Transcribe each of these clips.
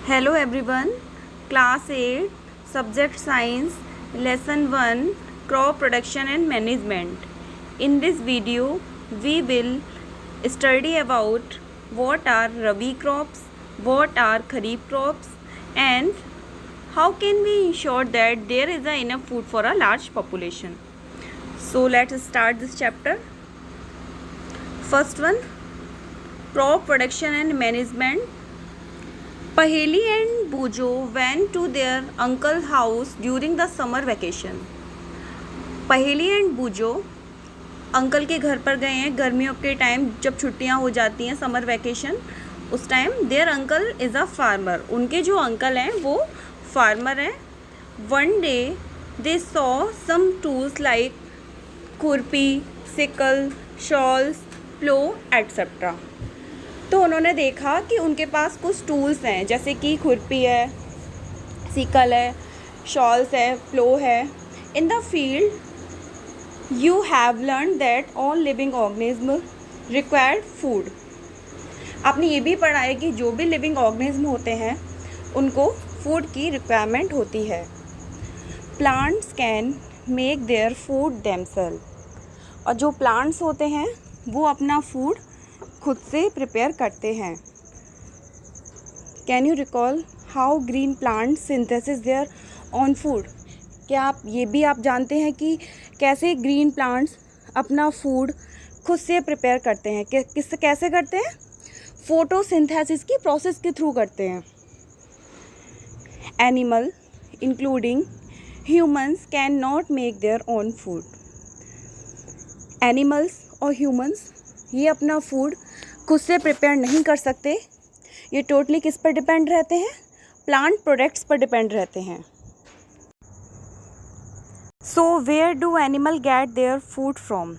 Hello everyone, Class 8, Subject Science, Lesson 1, Crop Production and Management. In this video, we will study about what are Rabi crops, what are Kharif crops, and how can we ensure that there is enough food for a large population. So let's start this chapter. First one, Crop Production and Management. Paheli and Bujo went to their uncle's house during the summer vacation. पहेली and बूजो uncle के घर पर गए हैं गर्मियों के time, जब छुट्टियां हो जाती हैं, समर वैकेशन, उस time. Their uncle is a farmer. उनके जो अंकल हैं वो फार्मर हैं. One day they saw some tools like खुरपी, सिकल, शॉल्स, प्लो एट्सेट्रा. तो उन्होंने देखा कि उनके पास कुछ टूल्स हैं, जैसे कि खुरपी है, सिकल है, शॉल्स है, प्लो है. इन the field you have learn that all living organism required food. आपने ये भी पढ़ा है कि जो भी लिविंग ऑर्गेनिज्म होते हैं उनको फूड की रिक्वायरमेंट होती है. Plants can make their food themselves. और जो प्लांट्स होते हैं वो अपना फूड खुद से प्रिपेयर करते हैं. Can you recall how green plant synthesis their own food. क्या आप जानते हैं कि कैसे ग्रीन प्लांट्स अपना फूड खुद से प्रिपेयर करते हैं. कैसे करते हैं? फोटोसिंथेसिस की प्रोसेस के थ्रू करते हैं. Animal including humans can not make their own food. Animals और ह्यूमंस ये अपना फूड खुद से प्रिपेयर नहीं कर सकते. ये टोटली किस पर डिपेंड रहते हैं? प्लांट प्रोडक्ट्स पर डिपेंड रहते हैं. So where do animal get their food from.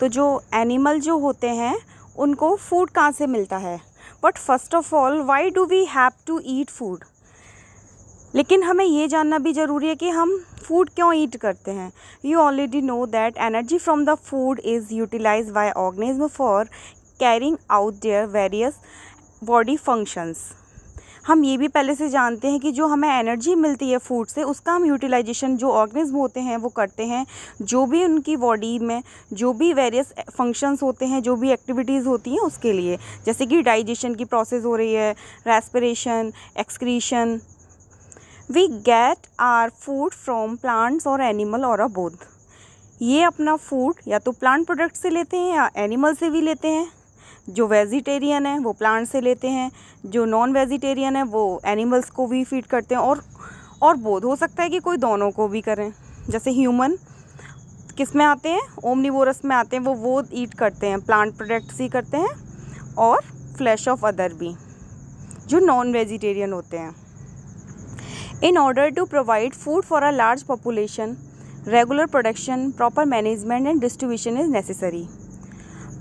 तो जो एनिमल जो होते हैं उनको फूड कहाँ से मिलता है? But first of all, why do we have to eat food. लेकिन हमें ये जानना भी ज़रूरी है कि हम फूड क्यों ईट करते हैं. You already know that energy from the food is utilised by organism for carrying out their various body functions. हम ये भी पहले से जानते हैं कि जो हमें एनर्जी मिलती है फूड से, उसका हम यूटिलाइजेशन जो ऑर्गेनिज्म होते हैं वो करते हैं. जो भी उनकी बॉडी में जो भी वेरियस फंक्शंस होते हैं, जो भी एक्टिविटीज़ होती हैं उसके लिए, जैसे कि डाइजेशन की प्रोसेस हो रही है, respiration, excretion. We get our food from plants और एनिमल और बोथ. ये अपना फूड या तो प्लांट प्रोडक्ट से लेते हैं या एनिमल से भी लेते हैं. जो वेजिटेरियन है वो प्लांट से लेते हैं, जो नॉन वेजिटेरियन है वो एनिमल्स को भी फीड करते हैं. और बोथ हो सकता है कि कोई दोनों को भी करें. जैसे ह्यूमन किस में आते हैं? ओमनिवोरस में आते हैं. वो ईट करते हैं, प्लांट प्रोडक्ट्स ही करते हैं, और फ्लैश ऑफ अदर भी जो नॉन वेजिटेरियन होते हैं. In order to provide food for a large population, regular production, proper management and distribution is necessary.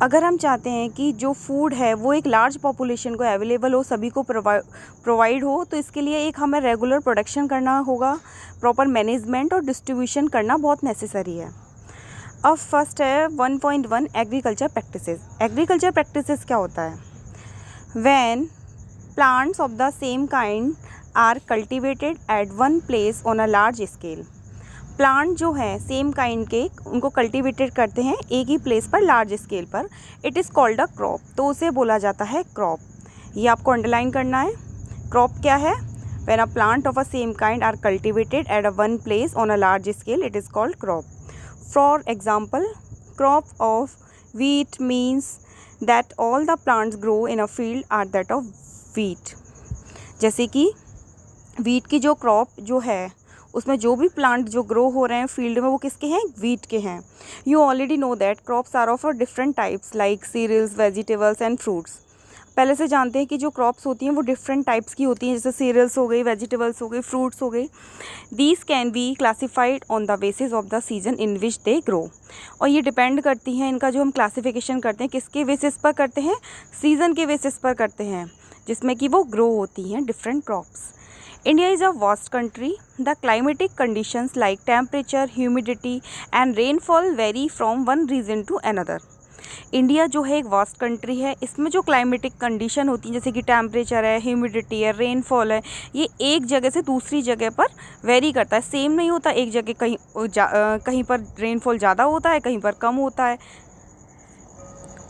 अगर हम चाहते हैं कि जो फूड है वो एक लार्ज पॉपुलेशन को अवेलेबल हो, सभी को प्रोवाइड हो, तो इसके लिए एक हमें रेगुलर प्रोडक्शन करना होगा, प्रॉपर मैनेजमेंट और डिस्ट्रीब्यूशन करना बहुत नेसेसरी है. अब फर्स्ट है 1.1 एग्रीकल्चर प्रैक्टिसेस. एग्रीकल्चर प्रैक्टिसेस क्या होता है? When plants of the same kind are cultivated at one place on a large scale. Plant जो हैं सेम काइंड के, उनको कल्टिवेटेड करते हैं एक ही प्लेस पर, लार्ज स्केल पर. It is called a crop. तो उसे बोला जाता है क्रॉप. ये आपको अंडरलाइन करना है. क्रॉप क्या है? When a plant of a same kind are cultivated at a one place on a large scale, it is called crop. For example, crop of wheat means that all the plants grow in a field are that of wheat. जैसे कि wheat की जो crop जो है उसमें जो भी plant जो ग्रो हो रहे हैं फील्ड में वो किसके हैं? वीट के हैं. You already know that crops are of different types like cereals, vegetables and fruits. पहले से जानते हैं कि जो क्रॉप्स होती हैं वो डिफरेंट टाइप्स की होती हैं, जैसे सीरियल्स हो गई, वेजिटेबल्स हो गई, फ्रूट्स हो गई. These can be classified on the basis of the season in which they grow. और ये डिपेंड करती हैं, इनका जो हम क्लासिफिकेशन करते हैं किसके बेसिस पर करते हैं? सीज़न के बेसिस पर करते हैं, जिसमें कि वो ग्रो होती हैं different crops. India is a vast country. The climatic conditions like temperature, humidity and rainfall vary from one region to another. India जो है एक वास्ट कंट्री है, इसमें जो क्लाइमेटिक कंडीशन होती है जैसे कि टेम्परेचर है, ह्यूमिडिटी है, रेनफॉल है, ये एक जगह से दूसरी जगह पर वेरी करता है, सेम नहीं होता। एक जगह कहीं पर रेनफॉल ज़्यादा होता है, कहीं पर कम होता है।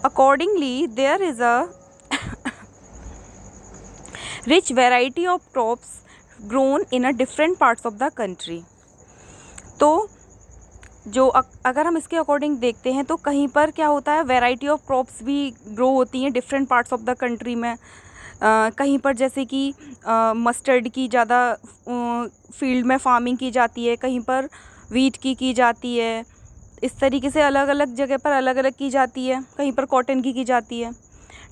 Accordingly there is a rich variety of crops grown in a different parts of the country. तो जो अगर हम इसके अकॉर्डिंग देखते हैं तो कहीं पर क्या होता है, वैरायटी ऑफ क्रॉप्स भी ग्रो होती हैं different parts of the country में। कहीं पर जैसे कि मस्टर्ड की ज़्यादा फील्ड में फार्मिंग की जाती है, कहीं पर वीट की जाती है। इस तरीके से अलग अलग जगह पर अलग अलग की जाती है, कहीं पर कॉटन की जाती है।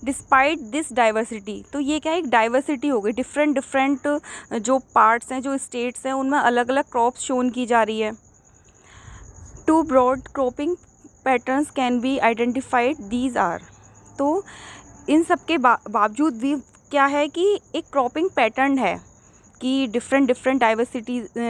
डिस्पाइट दिस डाइवर्सिटी, तो ये क्या है, एक डाइवर्सिटी हो गई, डिफरेंट जो पार्ट्स हैं, जो स्टेट्स हैं, उनमें अलग अलग क्रॉप्स शोन की जा रही है। Two broad cropping patterns can be identified, these are. तो इन सब के बावजूद भी क्या है कि एक क्रॉपिंग पैटर्न है कि डिफरेंट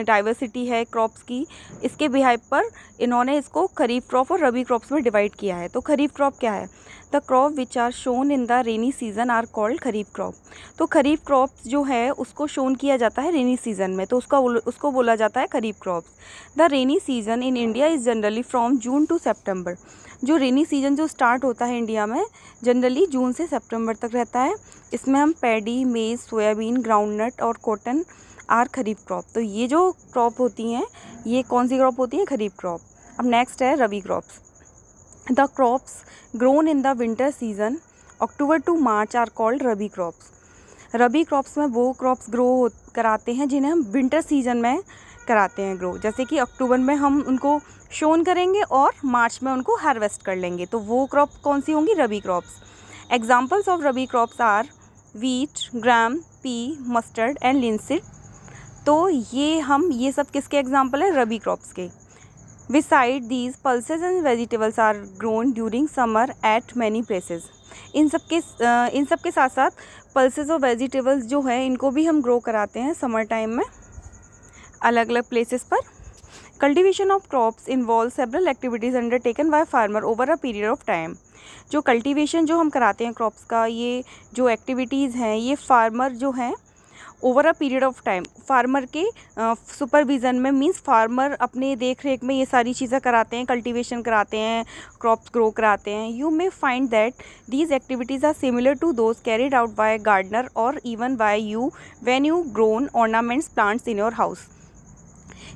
डाइवर्सिटी है क्रॉप्स की। इसके बिहाइव पर इन्होंने इसको खरीफ क्रॉप और रबी क्रॉप्स में डिवाइड किया है। तो खरीफ क्रॉप क्या है, the crop which are sown in the rainy season are called kharif crop. तो खरीफ क्रॉप्स जो है उसको शोन किया जाता है रेनी सीजन में, तो उसको बोला जाता है kharif crops. The rainy season in India is generally from June to September. जो रेनी सीजन जो स्टार्ट होता है इंडिया में जनरली जून से सितंबर तक रहता है। इसमें हम पैडी, मेज, सोयाबीन, ग्राउंडनट और कॉटन आर खरीफ क्रॉप। तो ये जो क्रॉप होती हैं ये कौन सी क्रॉप होती है, खरीफ क्रॉप। अब नेक्स्ट है rabi crops. The crops grown in the winter season October to March are called rabi crops. Rabi crops में वो क्रॉप्स ग्रो कराते हैं जिन्हें हम विंटर सीजन में कराते हैं ग्रो, जैसे कि अक्टूबर में हम उनको शोन करेंगे और मार्च में उनको हार्वेस्ट कर लेंगे। तो वो क्रॉप कौन सी होंगी, rabi crops. Examples of rabi crops are wheat, gram, pea, mustard and linseed. तो ये सब किसके एग्जाम्पल है, रबी क्रॉप्स के। Besides these pulses and vegetables are grown during summer at many places. इन सब के साथ साथ पल्सेस और वेजिटेबल्स जो है इनको भी हम ग्रो कराते हैं समर टाइम में अलग अलग प्लेसेस पर। Cultivation of crops involve several activities undertaken by farmer over a period of time. जो कल्टीवेशन जो हम कराते हैं क्रॉप्स का, ये जो एक्टिविटीज़ हैं ये फार्मर जो हैं over a period of time farmer के सुपरविज़न में, मींस फार्मर अपने देख रेख में ये सारी चीज़ें कराते हैं, कल्टीवेशन कराते हैं, क्रॉप्स ग्रो कराते हैं। You may find that these activities are similar to those carried out by gardener or even by you when you grown ornaments plants in your house.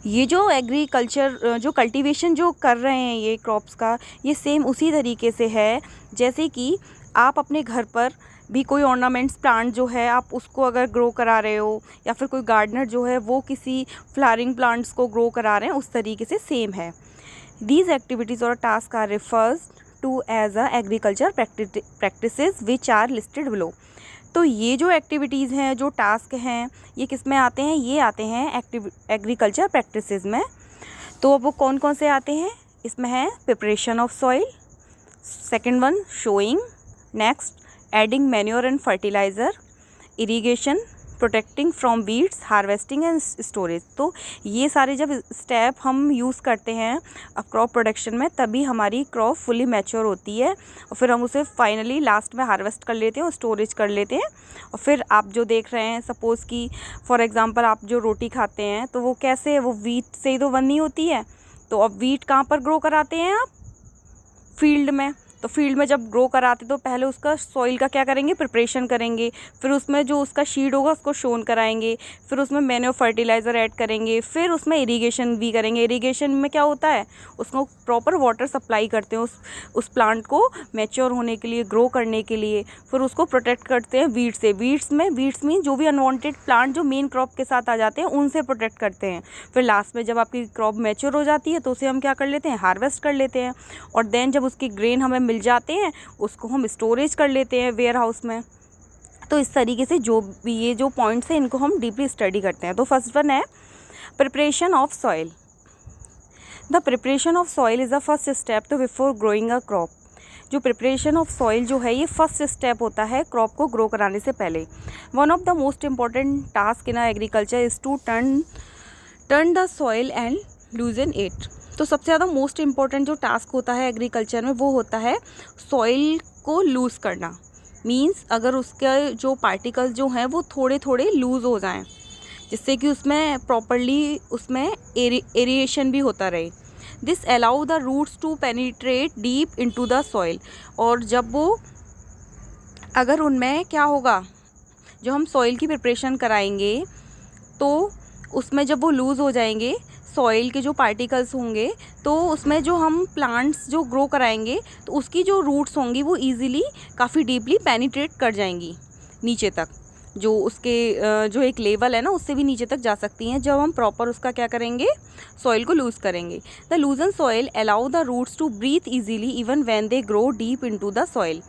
ये जो एग्रीकल्चर जो कल्टीवेशन जो कर रहे हैं ये क्रॉप्स का, ये सेम उसी तरीके से है जैसे कि आप अपने घर पर भी कोई ऑर्नामेंट्स प्लांट जो है आप उसको अगर ग्रो करा रहे हो, या फिर कोई गार्डनर जो है वो किसी फ्लावरिंग प्लांट्स को ग्रो करा रहे हैं, उस तरीके से सेम है। दीज एक्टिविटीज़ और task are refers to as a agriculture practices which are listed below. तो ये जो एक्टिविटीज़ हैं, जो टास्क हैं, ये किस में आते हैं, ये आते हैं एग्रीकल्चर प्रैक्टिसेस में। तो अब वो कौन कौन से आते हैं, इसमें है preparation of soil, second one showing, next adding manure and fertiliser, irrigation, protecting from weeds, harvesting and storage. तो ये सारे जब स्टेप हम यूज़ करते हैं क्रॉप प्रोडक्शन में तभी हमारी क्रॉप फुली मैच्योर होती है और फिर हम उसे फाइनली लास्ट में हार्वेस्ट कर लेते हैं और स्टोरेज कर लेते हैं। और फिर आप जो देख रहे हैं, सपोज़ कि फॉर एग्ज़ाम्पल आप जो रोटी खाते हैं तो वो कैसे, वो वीट से ही तो बनी होती है। तो अब वीट कहाँ पर ग्रो कराते हैं आप, फील्ड में। तो फील्ड में जब ग्रो कराते तो पहले उसका सॉइल का क्या करेंगे, प्रिपरेशन करेंगे, फिर उसमें जो उसका सीड होगा उसको शोन कराएंगे, फिर उसमें मैन्योर फर्टिलाइज़र ऐड करेंगे, फिर उसमें इरिगेशन भी करेंगे। इरिगेशन में क्या होता है, उसको प्रॉपर वाटर सप्लाई करते हैं उस प्लांट को मैच्योर होने के लिए, ग्रो करने के लिए। फिर उसको प्रोटेक्ट करते हैं वीड्स से। वीड्स में जो भी अनवांटेड प्लांट जो मेन क्रॉप के साथ आ जाते हैं उनसे प्रोटेक्ट करते हैं। फिर लास्ट में जब आपकी क्रॉप मैच्योर हो जाती है तो उसे हम क्या कर लेते हैं, हार्वेस्ट कर लेते हैं। और देन जब उसकी ग्रेन हमें मिल जाते हैं उसको हम स्टोरेज कर लेते हैं वेयर हाउस में। तो इस तरीके से जो भी ये जो पॉइंट्स हैं इनको हम डीपली स्टडी करते हैं। तो फर्स्ट वन है preparation of soil. The preparation of soil is the first step to before growing a crop. जो प्रिपरेशन ऑफ सॉइल जो है ये फर्स्ट स्टेप होता है क्रॉप को ग्रो कराने से पहले। One of the most important task in agriculture is to turn the soil and loosen it. तो सबसे ज़्यादा मोस्ट इम्पॉर्टेंट जो टास्क होता है एग्रीकल्चर में वो होता है सॉइल को लूज़ करना। मीन्स अगर उसके जो पार्टिकल्स जो हैं वो थोड़े थोड़े लूज़ हो जाएं, जिससे कि उसमें प्रॉपरली उसमें एरिएशन भी होता रहे। This allow the roots to penetrate deep into the soil. और जब वो अगर उनमें क्या होगा, जो हम सॉइल की प्रिपरेशन कराएंगे तो उसमें जब वो लूज़ हो जाएंगे सॉइल के जो पार्टिकल्स होंगे, तो उसमें जो हम प्लांट्स जो ग्रो कराएंगे तो उसकी जो रूट्स होंगी वो इजीली काफ़ी डीपली पेनिट्रेट कर जाएंगी नीचे तक। जो उसके जो एक लेवल है ना उससे भी नीचे तक जा सकती हैं जब हम प्रॉपर उसका क्या करेंगे, सॉइल को लूज़ करेंगे। The loosen soil allow the roots to breathe easily even when they grow deep into the soil.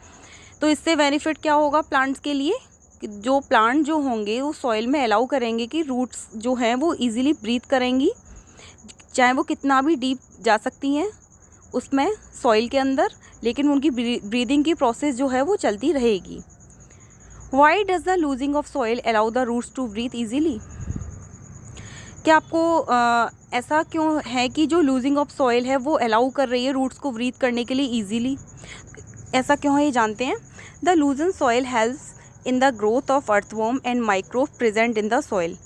तो इससे बेनिफिट क्या होगा प्लांट्स के लिए कि जो प्लांट जो होंगे वो सॉइल में अलाउ करेंगे कि रूट्स जो हैं वो इजीली ब्रीथ करेंगी, चाहे वो कितना भी डीप जा सकती हैं उसमें सॉइल के अंदर, लेकिन उनकी ब्रीदिंग की प्रोसेस जो है वो चलती रहेगी। Why does the loosing of soil allow the roots to breathe easily? क्या आपको ऐसा क्यों है कि जो लूजिंग ऑफ सॉइल है वो अलाउ कर रही है रूट्स को ब्रीथ करने के लिए ईजीली? ऐसा क्यों है ये जानते हैं। The loosen soil helps in the growth of earthworm and microbe present in the soil.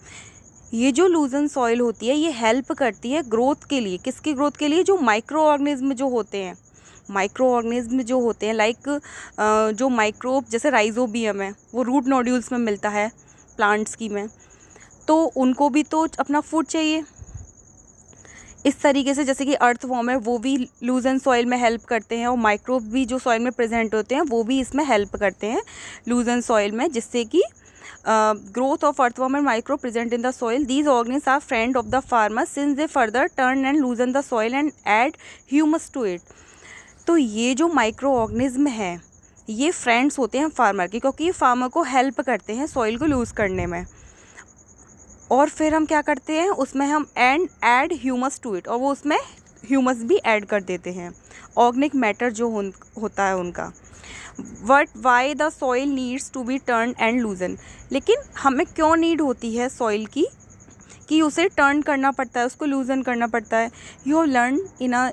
ये जो लूजन सॉइल होती है ये हेल्प करती है ग्रोथ के लिए। किसकी ग्रोथ के लिए? जो माइक्रो ऑर्गेनिज्म जो होते हैं, माइक्रो ऑर्गेनिज्म जो होते हैं लाइक जो माइक्रोब जैसे राइजोबियम है वो रूट नोड्यूल्स में मिलता है प्लांट्स की में, तो उनको भी तो अपना फूड चाहिए। इस तरीके से जैसे कि अर्थवॉर्म है वो भी लूजन सॉइल में हेल्प करते हैं और माइक्रोब भी जो सॉइल में प्रेजेंट होते हैं वो भी इसमें हेल्प करते हैं लूजन सॉइल में, जिससे कि growth of earthworm and microbe present in the soil. These organisms are friend of the farmer since they further turn and loosen the soil and add humus to it. तो ये जो micro organism है ये friends होते हैं farmer के, क्योंकि ये फार्मर को हेल्प करते हैं सॉइल को लूज़ करने में। और फिर हम क्या करते हैं उसमें हम ऐड ह्यूमस टू इट, और वो उसमें ह्यूमस भी ऐड कर देते हैं, ऑर्गेनिक मैटर जो होता है उनका। Why the soil needs to be turn and loosen. लेकिन हमें क्यों नीड होती है सॉइल की कि उसे टर्न करना पड़ता है, उसको लूजन करना पड़ता है। You have learn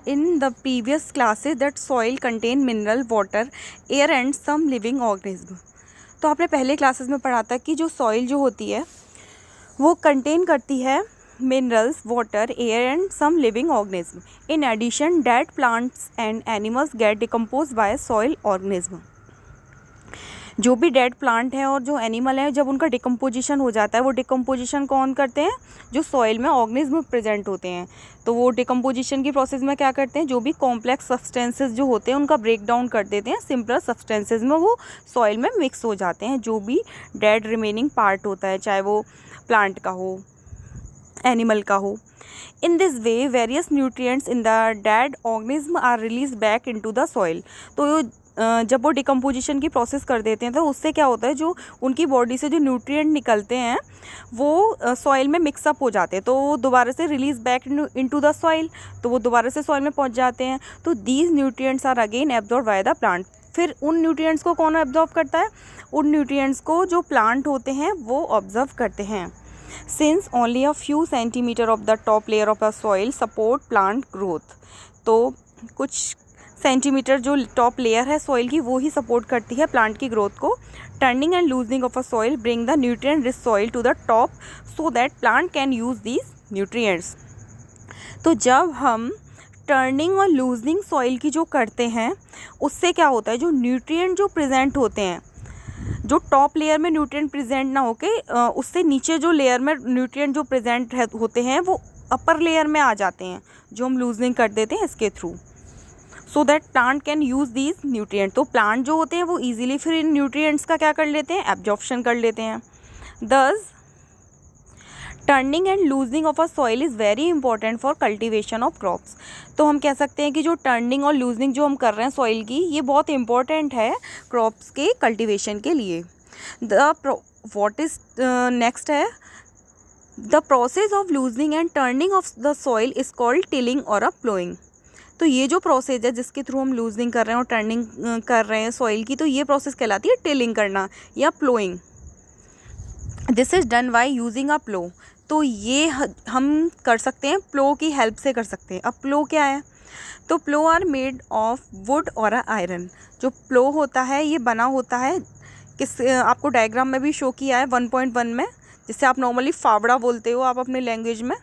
in the previous classes that soil contain mineral, water, air and some living organism. तो आपने पहले क्लासेस में पढ़ा था कि जो सॉइल जो होती है वो कंटेन करती है minerals, water, air and some living organism. In addition dead plants and animals get decompose by soil organism. जो भी डेड प्लांट है और जो एनिमल है जब उनका डिकम्पोजिशन हो जाता है, वो डिकम्पोजिशन कौन करते हैं? जो सॉइल में ऑर्गेनिज्म प्रेजेंट होते हैं। तो वो डिकम्पोजिशन की प्रोसेस में क्या करते हैं, जो भी कॉम्प्लेक्स सब्सटेंसेस जो होते हैं उनका ब्रेक डाउन कर देते हैं, सिंपलर सब्सटेंसेस में वो सॉइल में मिक्स हो जाते हैं। जो भी डेड रिमेनिंग पार्ट होता है, चाहे वो प्लांट का हो, एनिमल का हो। In this way various nutrients in the dead organism are release back into the soil. तो जब वो डिकम्पोजिशन की प्रोसेस कर देते हैं तो उससे क्या होता है, जो उनकी बॉडी से जो न्यूट्रिएंट निकलते हैं वो सॉइल में मिक्सअप हो जाते हैं, तो वो दोबारा से release back into the soil, तो वो दोबारा से सॉइल में पहुंच जाते हैं। तो these nutrients are again absorb by the plant. फिर उन न्यूट्रिएंट्स को कौन एब्जॉर्ब करता है? उन न्यूट्रिएंट्स को जो प्लांट होते हैं वो ऑब्जर्व करते हैं। Since only a few centimetre of the top layer of a soil support plant growth. तो कुछ सेंटीमीटर जो टॉप लेयर है सॉइल की वो ही सपोर्ट करती है प्लांट की ग्रोथ को। Turning and loosening of a soil bring the nutrient rich soil to the top so that plant can use these nutrients. तो जब हम टर्निंग और लूजनिंग सॉइल की जो करते हैं उससे क्या होता है, जो न्यूट्रिएंट जो प्रेजेंट होते हैं, जो टॉप लेयर में न्यूट्रिएंट प्रेजेंट ना होके उससे नीचे जो लेयर में न्यूट्रिएंट जो प्रेजेंट होते हैं वो अपर लेयर में आ जाते हैं, जो हम लूजनिंग कर देते हैं इसके through, so that plant can use these nutrient. तो प्लांट जो होते हैं वो ईजिली फिर इन न्यूट्रिएंट्स का क्या कर लेते हैं, एब्जॉर्प्शन कर लेते हैं। दस turning and loosening of a soil is very important for cultivation of crops. तो हम कह सकते हैं कि जो टर्निंग और लूजनिंग जो हम कर रहे हैं सॉइल की, ये बहुत इंपॉर्टेंट है क्रॉप्स के कल्टिवेशन के लिए। व्हाट इज नेक्स्ट है, the process of loosening and turning of the soil is called tilling और अ प्लोइंग। तो ये जो प्रोसेस है जिसके थ्रू हम लूजनिंग कर रहे हैं और टर्निंग कर रहे हैं सॉइल की, तो ये प्रोसेस कहलाती है टिलिंग करना या ploughing. This is done by using a plough. तो ये हम कर सकते हैं, प्लो की हेल्प से कर सकते हैं। अब प्लो क्या है? तो प्लो आर मेड ऑफ वुड और आयरन। जो प्लो होता है ये बना होता है आपको डायग्राम में भी शो किया है 1.1 में, जिसे आप नॉर्मली फावड़ा बोलते हो आप अपने लैंग्वेज में।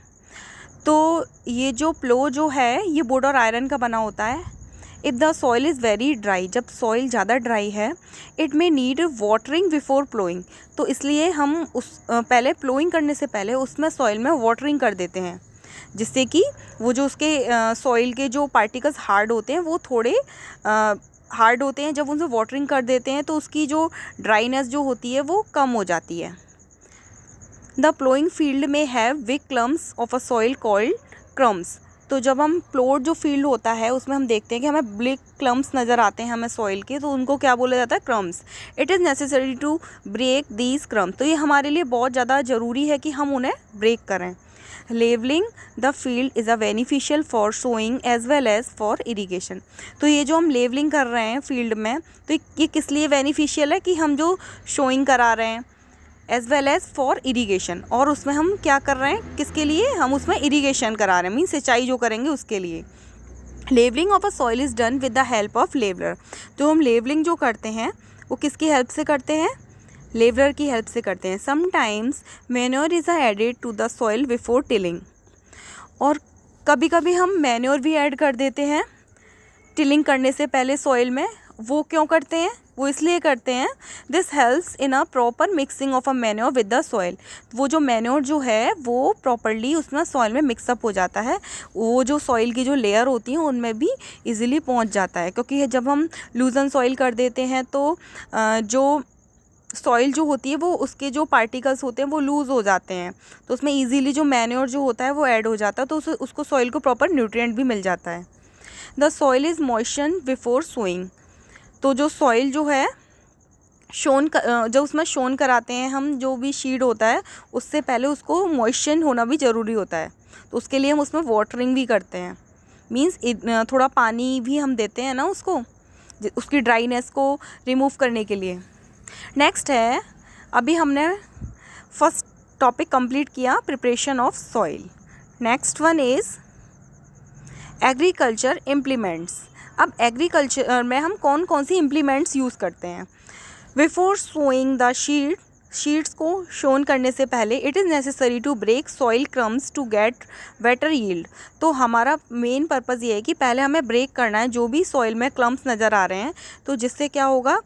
तो ये जो प्लो जो है ये वुड और आयरन का बना होता है। If the soil is very dry, जब सॉइल ज़्यादा ड्राई है, it may need watering before ploughing. तो इसलिए हम पहले प्लोइंग करने से पहले उसमें सॉइल में वाटरिंग कर देते हैं, जिससे कि वो जो उसके सॉइल के जो पार्टिकल्स हार्ड होते हैं वो थोड़े हार्ड होते हैं। जब उनसे वाटरिंग कर देते हैं तो उसकी जो ड्राइनेस जो होती है वो कम हो जाती है। द प्लोइंग फील्ड में have big clumps of a soil called crumbs. तो जब हम प्लोड जो फील्ड होता है उसमें हम देखते हैं कि हमें बिग क्लम्स नज़र आते हैं हमें सॉइल के, तो उनको क्या बोला जाता है? Crumbs. It is necessary to break these crumbs. तो ये हमारे लिए बहुत ज़्यादा ज़रूरी है कि हम उन्हें ब्रेक करें। Levelling the field is a beneficial for sowing as well as for irrigation. तो ये जो हम लेवलिंग कर रहे हैं फील्ड में, तो ये किस लिए बेनिफिशियल है? कि हम जो शोइंग करा रहे हैं as well as for irrigation, और उसमें हम क्या कर रहे हैं? किसके लिए? हम उसमें इरीगेशन करा रहे हैं, मीन सिंचाई जो करेंगे उसके लिए। Levelling of a soil is done with the help of leveller. तो हम लेवलिंग जो करते हैं वो किसकी हेल्प से करते हैं? लेवलर की हेल्प से करते हैं। Sometimes manure is added to the soil before tilling. और कभी कभी हम मैन्योर भी ऐड कर देते हैं टिलिंग करने से पहले सॉइल में। वो क्यों करते हैं? वो इसलिए करते हैं, this helps in a proper mixing of a manure with the soil. वो जो मैन्योर जो है वो प्रॉपरली उसमें सॉइल में मिक्सअप हो जाता है, वो जो सॉइल की जो लेयर होती हैं उनमें भी इजीली पहुंच जाता है। क्योंकि जब हम लूजन सॉइल कर देते हैं तो जो सॉइल जो होती है वो उसके जो पार्टिकल्स होते हैं वो लूज़ हो जाते हैं, तो उसमें इजीली जो मैन्योर जो होता है वो ऐड हो जाता है, तो उसको सॉइल को प्रॉपर न्यूट्रिएंट भी मिल जाता है। The soil is moistened before sowing. तो जो सॉइल जो है जब उसमें शोन कराते हैं हम, जो भी शीड होता है उससे पहले उसको मॉइस्चर होना भी ज़रूरी होता है। तो उसके लिए हम उसमें वाटरिंग भी करते हैं, मीन्स थोड़ा पानी भी हम देते हैं ना उसको, उसकी ड्राइनेस को रिमूव करने के लिए। नेक्स्ट है, अभी हमने फर्स्ट टॉपिक कंप्लीट किया, preparation of soil. Next one is agriculture implements. अब एग्रीकल्चर में हम कौन कौन सी इम्प्लीमेंट्स यूज़ करते हैं? बिफोर सोइंग द शीड्स को शोन करने से पहले it is necessary to break soil crumbs to get better yield. तो हमारा मेन पर्पज़ ये है कि पहले हमें ब्रेक करना है जो भी सॉइल में क्रम्स नज़र आ रहे हैं, तो जिससे क्या होगा,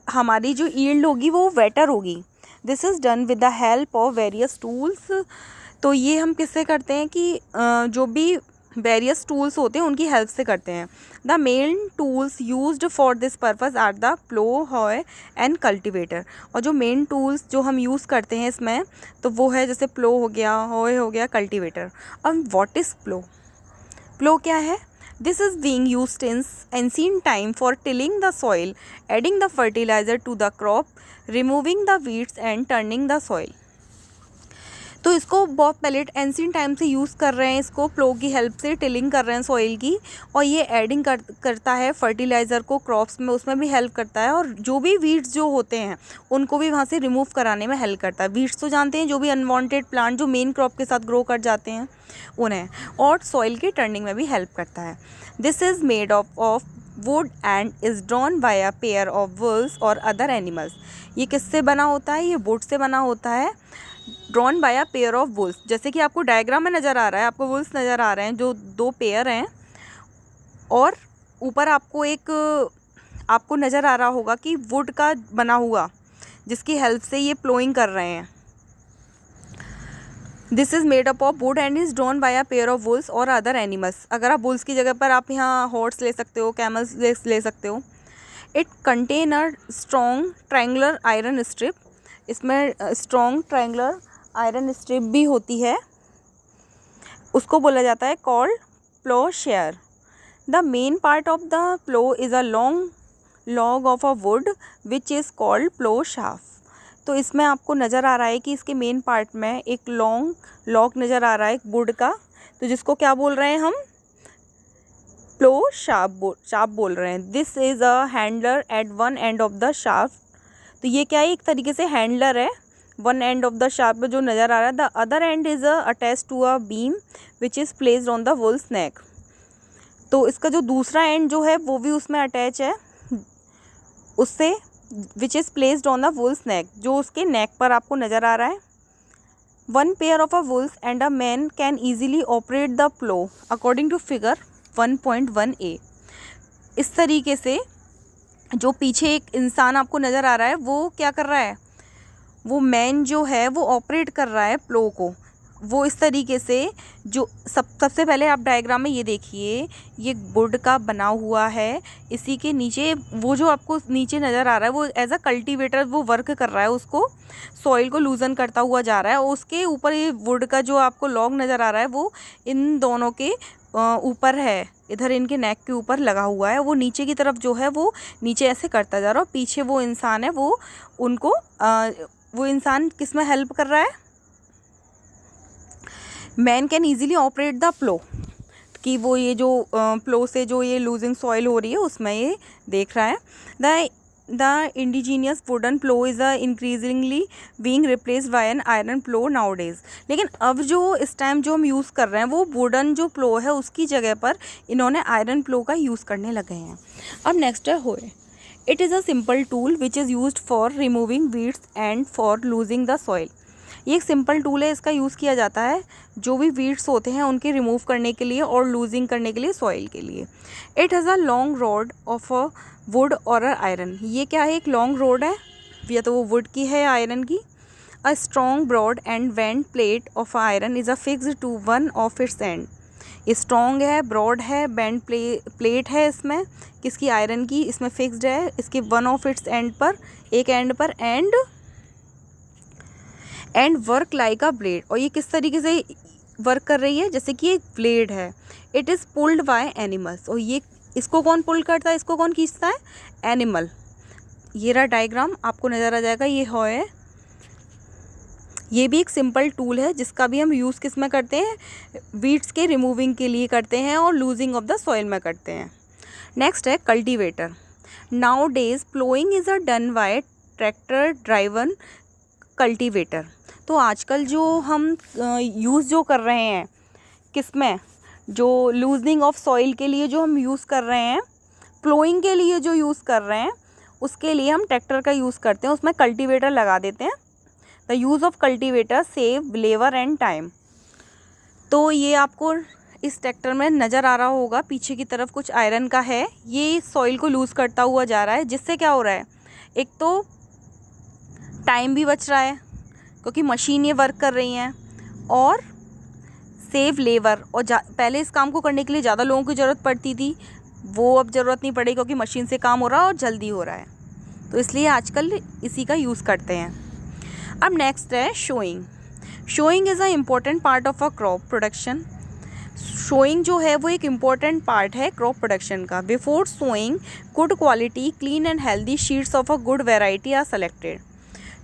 हमारी जो यील्ड होगी वो बेटर होगी। This is done with the help of various tools. तो ये हम किससे करते हैं कि जो भी वेरियस टूल्स होते हैं उनकी हेल्प से करते हैं। The main tools used for this purpose are the plough, hoe and cultivator. और जो मेन टूल्स जो हम यूज़ करते हैं इसमें, तो वो है जैसे प्लो हो गया, हॉय हो गया, कल्टिवेटर। अब व्हाट इज़ प्लो? प्लो क्या है? This is being used in ancient time for tilling the soil, adding the fertiliser to the crop, removing the weeds and turning the soil. तो इसको बहुत पहले एंशिएंट टाइम से use कर रहे हैं, इसको प्लो की हेल्प से टिलिंग कर रहे हैं सॉइल की, और ये एडिंग करता है फर्टिलाइज़र को क्रॉप्स में, उसमें भी हेल्प करता है, और जो भी वीड्स जो होते हैं उनको भी वहाँ से रिमूव कराने में हेल्प करता है। वीड्स तो जानते हैं, जो भी अनवांटेड प्लांट जो मेन क्रॉप के साथ ग्रो कर जाते हैं उन्हें, और सॉइल की टर्निंग में भी हेल्प करता है। This is made of would and is drawn by a pair of Wolves और अदर एनिमल्स। ये किससे बना होता है? ये वुड से बना होता है, drawn by a pair of Wolves. जैसे कि आपको डायग्राम में नज़र आ रहा है, आपको वुल्स नज़र आ रहे हैं जो दो पेयर हैं, और ऊपर आपको नज़र आ रहा होगा कि वुड का बना हुआ, जिसकी हेल्प से ये प्लोइंग कर रहे हैं। This is made up of would and is drawn by a pair of Wolves और अदर एनिमल्स। अगर आप वुल्स की जगह पर आप यहाँ हॉर्स ले सकते हो, कैमल्स ले सकते हो। It contain a strong triangular iron strip. इसमें स्ट्रॉन्ग ट्रायंगुलर आयरन स्ट्रिप भी होती है, उसको बोला जाता है called plough share. The main part of the plough is a long log of a wood which is called plough shaft. तो इसमें आपको नज़र आ रहा है कि इसके मेन पार्ट में एक लॉन्ग लॉग नज़र आ रहा है वुड का, तो जिसको क्या बोल रहे हैं हम? प्लो शाफ्ट बोल रहे हैं। This is a handler at one end of the shaft. तो ये क्या है? एक तरीके से हैंडलर है one end of the sharp जो नज़र आ रहा है, the other end is attach to a beam which is placed on the bull's neck. तो इसका जो दूसरा एंड जो है वो भी उसमें अटैच है उससे, which is placed on the bull's neck, जो उसके नेक पर आपको नज़र आ रहा है। One pair of a bulls and a man can easily operate the plough according to figure 1.1a। इस तरीके से जो पीछे एक इंसान आपको नज़र आ रहा है वो क्या कर रहा है, वो मैन जो है वो ऑपरेट कर रहा है प्लो को। वो इस तरीके से जो सबसे पहले आप डायग्राम में ये देखिए, ये वुड का बना हुआ है, इसी के नीचे वो जो आपको नीचे नज़र आ रहा है वो एज अ कल्टीवेटर वो वर्क कर रहा है, उसको सॉइल को लूजन करता हुआ जा रहा है। और उसके ऊपर ये वुड का जो आपको लॉग नज़र आ रहा है वो इन दोनों के ऊपर है, इधर इनके नेक के ऊपर लगा हुआ है। वो नीचे की तरफ जो है वो नीचे ऐसे करता जा रहा है और पीछे वो इंसान है वो उनको वो इंसान किस में हेल्प कर रहा है, man can easily operate the plough, कि वो ये जो प्लो से जो ये लूजिंग सॉइल हो रही है उसमें ये देख रहा है। The indigenous wooden plough is increasingly being replaced by an iron plough nowadays. लेकिन अब जो इस टाइम जो हम यूज़ कर रहे हैं वो वुडन जो प्लो है उसकी जगह पर इन्होंने आयरन प्लो का यूज़ करने लगे हैं। अब नेक्स्ट है होए। It is a simple tool which is used for removing weeds and for losing the soil. ये एक सिंपल टूल है, इसका यूज़ किया जाता है जो भी वीड्स होते हैं उनके रिमूव करने के लिए और लूजिंग करने के लिए सॉइल के लिए। It has a long rod of a would और अ आयरन। ये क्या है, एक लॉन्ग रॉड है, या तो वो वुड की है या आयरन की। A strong broad and bent plate of iron is a fixed to one of its end. ये स्ट्रॉन्ग है, ब्रॉड है, बेंड प्लेट है इसमें किसकी, आयरन की, इसमें फिक्स्ड है इसके वन ऑफ इट्स एंड पर, एक एंड पर, and work like a blade. और ये किस तरीके से वर्क कर रही है, जैसे कि एक ब्लेड है। It is pulled by animals. और ये इसको कौन पुल करता है, इसको कौन खींचता है, एनिमल। ये रहा डायग्राम आपको नज़र आ जाएगा, ये है, ये भी एक सिंपल टूल है जिसका भी हम यूज़ किस में करते हैं, वीड्स के रिमूविंग के लिए करते हैं और लूजिंग ऑफ द सॉइल में करते हैं। नेक्स्ट है cultivator. Now days ploughing is a done by tractor driven cultivator. तो आजकल जो हम यूज़ जो कर रहे हैं किस में, जो लूजनिंग ऑफ सॉइल के लिए जो हम यूज़ कर रहे हैं, प्लोइंग के लिए जो यूज़ कर रहे हैं उसके लिए हम ट्रैक्टर का यूज़ करते हैं, उसमें कल्टीवेटर लगा देते हैं। The use of cultivator save labour and time. तो ये आपको इस ट्रैक्टर में नज़र आ रहा होगा, पीछे की तरफ कुछ आयरन का है, ये सॉइल को लूज़ करता हुआ जा रहा है, जिससे क्या हो रहा है, एक तो टाइम भी बच रहा है क्योंकि मशीन ये वर्क कर रही हैं, और सेव लेबर, और पहले इस काम को करने के लिए ज़्यादा लोगों की ज़रूरत पड़ती थी, वो अब ज़रूरत नहीं पड़ेगी क्योंकि मशीन से काम हो रहा है और जल्दी हो रहा है, तो इसलिए आजकल इसी का यूज़ करते हैं। अब नेक्स्ट है sowing. Sowing is a important part of a crop production. Sowing जो है वो एक इम्पॉर्टेंट पार्ट है क्रॉप प्रोडक्शन का। Before sowing good quality clean and healthy seeds of a good variety are selected.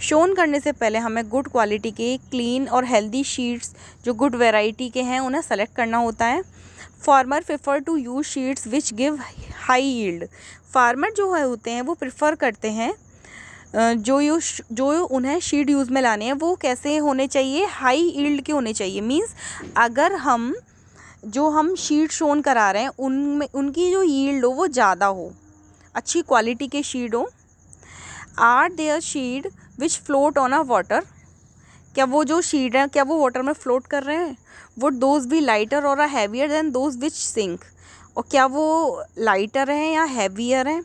Sown करने से पहले हमें गुड क्वालिटी के क्लीन और हेल्दी शीड्स जो गुड वैरायटी के हैं उन्हें सेलेक्ट करना होता है। Farmer prefer to use seeds which give high yield. Farmer जो है होते हैं वो प्रेफर करते हैं जो उन्हें शीड यूज़ में लाने हैं वो कैसे होने चाहिए, हाई यील्ड के होने चाहिए। मींस अगर हम शीड शोन करा रहे हैं उनमें उनकी जो यील्ड हो वो ज़्यादा हो, अच्छी क्वालिटी के शीड हो। Are there seed which float on a water. क्या वो जो शीड है क्या वो वाटर में फ्लोट कर रहे हैं। वुड दोज बी लाइटर और heavier than those which sink. और क्या वो लाइटर हैं या हैवियर हैं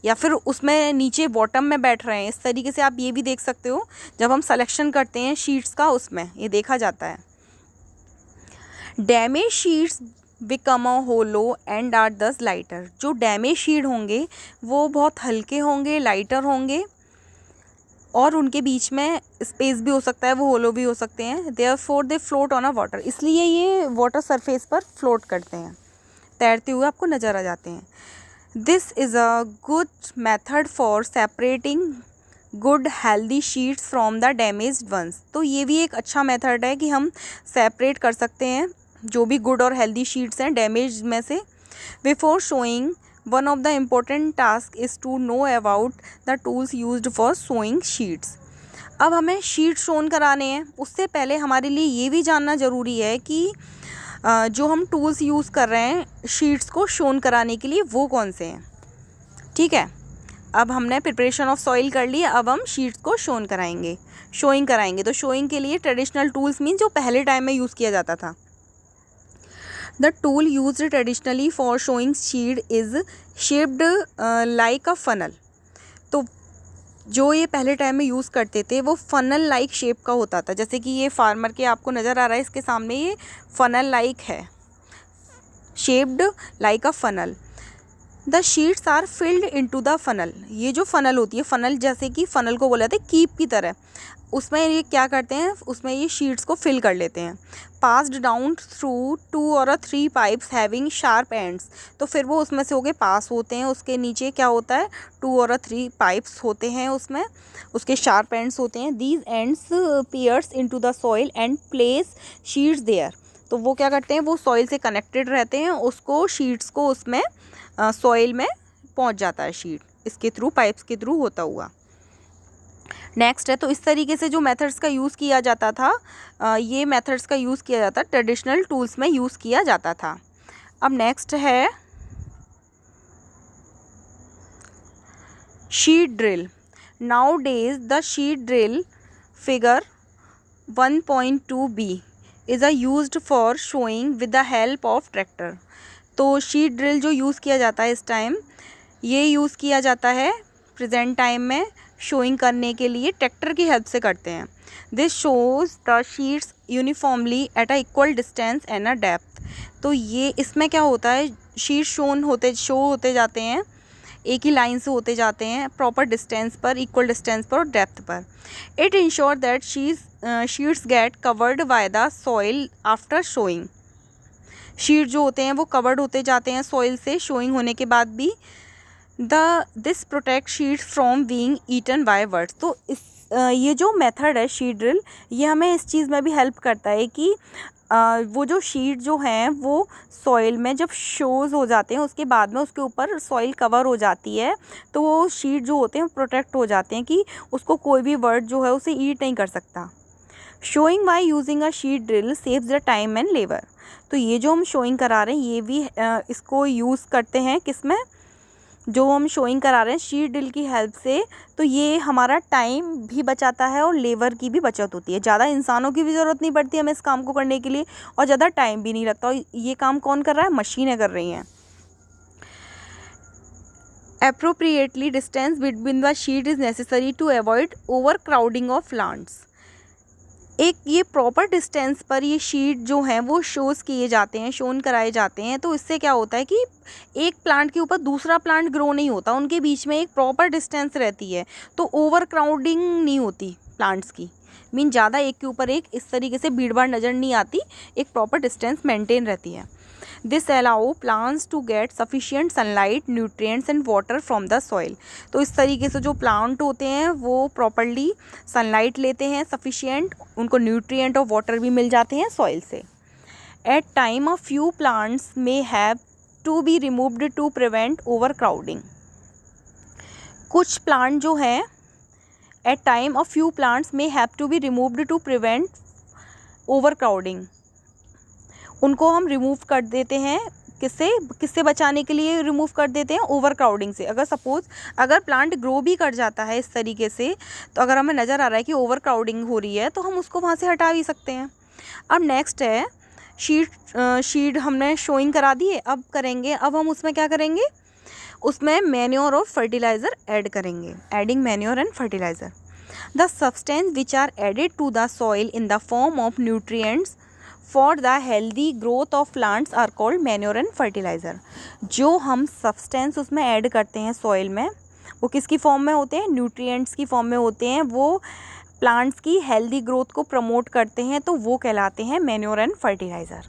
या फिर उसमें नीचे बॉटम में बैठ रहे हैं। इस तरीके से आप ये भी देख सकते हो, जब हम सिलेक्शन करते हैं शीट्स का उसमें ये देखा जाता है। Damage seeds become a hollow and are thus lighter. जो डैमेज शीट होंगे वो बहुत हल्के होंगे, लाइटर होंगे, और उनके बीच में स्पेस भी हो सकता है, वो होलो भी हो सकते हैं। Therefore they float on a water. इसलिए ये वाटर सरफेस पर फ्लोट करते हैं, तैरते हुए आपको नज़र आ जाते हैं। This is a good method for separating good healthy seeds from the damaged ones. तो ये भी एक अच्छा मेथड है कि हम सेपरेट कर सकते हैं जो भी गुड और हेल्दी शीट्स हैं डैमेज में से। Before showing one of the important tasks is to know about the tools used for sewing sheets। अब हमें शीट शोन कराने हैं, उससे पहले हमारे लिए ये भी जानना ज़रूरी है कि जो हम टूल्स यूज़ कर रहे हैं शीट्स को शोन कराने के लिए वो कौन से हैं। ठीक है, अब हमने प्रिपरेशन ऑफ सॉइल कर ली, अब हम शीट्स को शोइंग कराएंगे। तो शोइंग के लिए ट्रेडिशनल टूल्स मीन जो पहले टाइम में यूज़ किया जाता था। The tool used traditionally for showing sheet is shaped like a funnel. तो जो ये पहले टाइम में यूज़ करते थे वो फनल लाइक शेप का होता था, जैसे कि ये फार्मर के आपको नज़र आ रहा है इसके सामने, ये फनल लाइक है, shaped like a funnel. The seeds are filled into the funnel. ये जो फनल होती है, फनल जैसे कि फनल को बोला जाता है कीप की तरह, उसमें ये क्या करते हैं, उसमें ये शीट्स को फिल कर लेते हैं। पास्ड डाउन थ्रू 2 और 3 पाइप्स हैविंग शार्प एंड्स। तो फिर वो उसमें से होके पास होते हैं, उसके नीचे क्या होता है 2 और 3 पाइप्स होते हैं, उसमें उसके शार्प एंड्स होते हैं। These ends pierce into the soil and place seeds there. तो वो क्या करते हैं, वो सॉइल से कनेक्टेड रहते हैं, उसको शीट्स को उसमें सॉइल में पहुंच जाता है शीट, इसके थ्रू, पाइप्स के थ्रू होता हुआ। नेक्स्ट है, तो इस तरीके से जो मेथड्स का यूज़ किया जाता था, ये मेथड्स का यूज़ किया जाता ट्रेडिशनल टूल्स में यूज़ किया जाता था। अब नेक्स्ट है sheet drill. Now days the sheet drill figure 1.2b is a used for showing with the help of tractor. तो शीट ड्रिल जो यूज़ किया जाता है इस टाइम, ये यूज़ किया जाता है प्रेजेंट टाइम में शोइंग करने के लिए, ट्रैक्टर की हेल्प से करते हैं। This shows the sheets uniformly at a equal distance and a depth. तो ये इसमें क्या होता है, शीट शो होते जाते हैं, एक ही लाइन से होते जाते हैं, प्रॉपर डिस्टेंस पर, इक्वल डिस्टेंस पर और डेप्थ पर। It ensure that sheets get covered by the soil after showing. Sheet जो होते हैं वो कवर्ड होते जाते हैं सॉइल से शोइंग होने के बाद भी। This protect seeds from being eaten by birds. तो ये जो मेथड है शीट ड्रिल, ये हमें इस चीज़ में भी हेल्प करता है कि वो जो शीट जो हैं वो सॉइल में जब शोज़ हो जाते हैं उसके बाद में उसके ऊपर सॉइल कवर हो जाती है, तो वो शीट जो होते हैं प्रोटेक्ट हो जाते हैं कि उसको कोई भी बर्ड जो है उसे ईट नहीं कर सकता। Showing bye using a sheet drill saves the time and labour. तो ये जो हम शोइंग करा रहे हैं ये भी इसको यूज़ करते हैं, किसमें, जो हम शोइंग करा रहे हैं शीट ड्रिल की हेल्प से, तो ये हमारा टाइम भी बचाता है और लेबर की भी बचत होती है। ज़्यादा इंसानों की भी ज़रूरत नहीं पड़ती हमें इस काम को करने के लिए, और ज़्यादा टाइम भी नहीं लगता। और ये काम कौन कर रहा है, मशीनें कर रही हैं। Appropriately distance between the sheet is necessary to avoid overcrowding of plants। एक ये प्रॉपर डिस्टेंस पर ये शीट जो हैं वो शोज़ किए जाते हैं, शोन कराए जाते हैं। तो इससे क्या होता है कि एक प्लांट के ऊपर दूसरा प्लांट ग्रो नहीं होता, उनके बीच में एक प्रॉपर डिस्टेंस रहती है, तो ओवर क्राउडिंग नहीं होती प्लांट्स की, मीन ज़्यादा एक के ऊपर एक इस तरीके से भीड़ भाड़ नज़र नहीं आती, एक प्रॉपर डिस्टेंस मेंटेन रहती है। This allow plants to get sufficient sunlight, nutrients and water from the soil. तो इस तरीके से जो प्लांट होते हैं वो प्रॉपरली सनलाइट लेते हैं सफिशिएंट, उनको न्यूट्रिएंट और वाटर भी मिल जाते हैं सॉइल से। At time a few plants may have to be removed to prevent over crowding. कुछ प्लांट जो हैं, at time a few plants may have to be removed to prevent over crowding, उनको हम remove कर देते हैं, किससे बचाने के लिए रिमूव कर देते हैं, ओवर क्राउडिंग से। अगर प्लांट ग्रो भी कर जाता है इस तरीके से, तो अगर हमें नज़र आ रहा है कि ओवर क्राउडिंग हो रही है तो हम उसको वहाँ से हटा भी सकते हैं। अब नेक्स्ट है शीट हमने शोइंग करा दी है, अब हम उसमें क्या करेंगे, उसमें मैन्योर और फर्टिलाइज़र ऐड करेंगे। Adding manure and fertiliser, the substance which are added to the soil in the form of nutrients for the healthy growth of plants are called manure and fertiliser. जो हम substance उसमें add करते हैं soil में, वो किसकी form में होते हैं, न्यूट्रिएंट्स की फॉर्म में होते हैं, वो प्लांट्स की हेल्दी ग्रोथ को प्रमोट करते हैं, तो वो कहलाते हैं manure and fertiliser.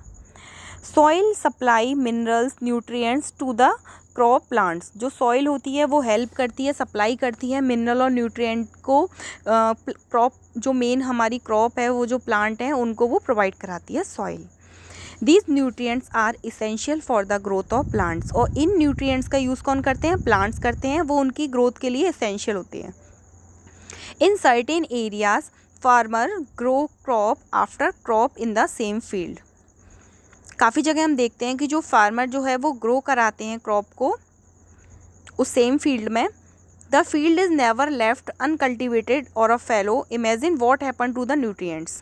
Soil supply minerals nutrients to the crop plants. जो सॉइल होती है वो हेल्प करती है, सप्लाई करती है मिनरल और न्यूट्रिएंट को क्रॉप, जो मेन हमारी क्रॉप है, वो जो प्लांट है उनको वो प्रोवाइड कराती है soil. These nutrients are essential for the growth of plants. और इन न्यूट्रिएंट्स का यूज़ कौन करते हैं, प्लांट्स करते हैं, वो उनकी ग्रोथ के लिए इसेंशियल होते हैं। In certain areas farmer grow crop after crop in the same field. काफ़ी जगह हम देखते हैं कि जो फार्मर जो है वो ग्रो कराते हैं क्रॉप को उस सेम फील्ड में। The field is never left uncultivated or a fallow. Imagine what happen to the nutrients.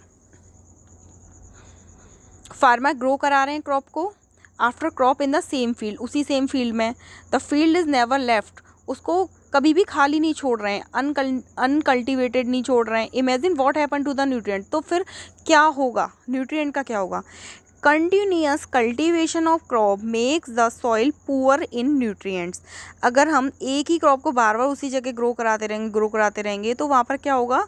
Farmer grow करा रहे हैं क्रॉप को after crop in the same field, उसी सेम फील्ड में। The field is never left, उसको कभी भी खाली नहीं छोड़ रहे हैं, अनकल्टिवेटेड नहीं छोड़ रहे हैं। Imagine what happen to the nutrient, तो फिर क्या होगा, न्यूट्रिएंट का क्या होगा। Continuous cultivation of crop makes the soil poor in nutrients. अगर हम एक ही क्रॉप को बार बार उसी जगह ग्रो कराते रहेंगे तो वहाँ पर क्या होगा,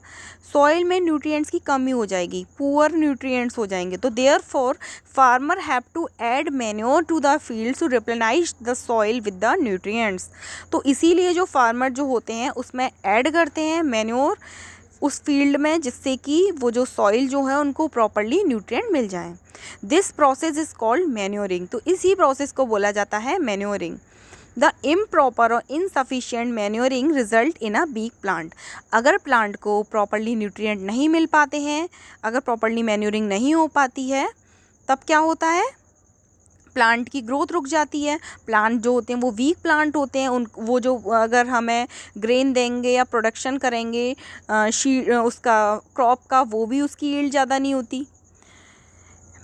सॉइल में न्यूट्रिएंट्स की कमी हो जाएगी, पुअर न्यूट्रिएंट्स हो जाएंगे। तो therefore farmer have to add manure to the fields to replenish the soil with the nutrients. तो इसीलिए जो फार्मर जो होते हैं उसमें ऐड करते हैं मैन्योर उस फील्ड में, जिससे कि वो जो सॉइल जो है उनको प्रॉपरली न्यूट्रिएंट मिल जाएं। This process is called manuring. तो इसी प्रोसेस को बोला जाता है मैन्योरिंग। द इम्प्रॉपर और insufficient manuring result in a weak plant. अगर प्लांट को प्रॉपरली न्यूट्रिएंट नहीं मिल पाते हैं, अगर प्रॉपरली मैन्योरिंग नहीं हो पाती है, तब क्या होता है, प्लांट की ग्रोथ रुक जाती है। प्लांट जो होते हैं वो वीक प्लांट होते हैं, उन वो जो अगर हमें ग्रेन देंगे या प्रोडक्शन करेंगे उसका क्रॉप का, वो भी उसकी यील्ड ज़्यादा नहीं होती।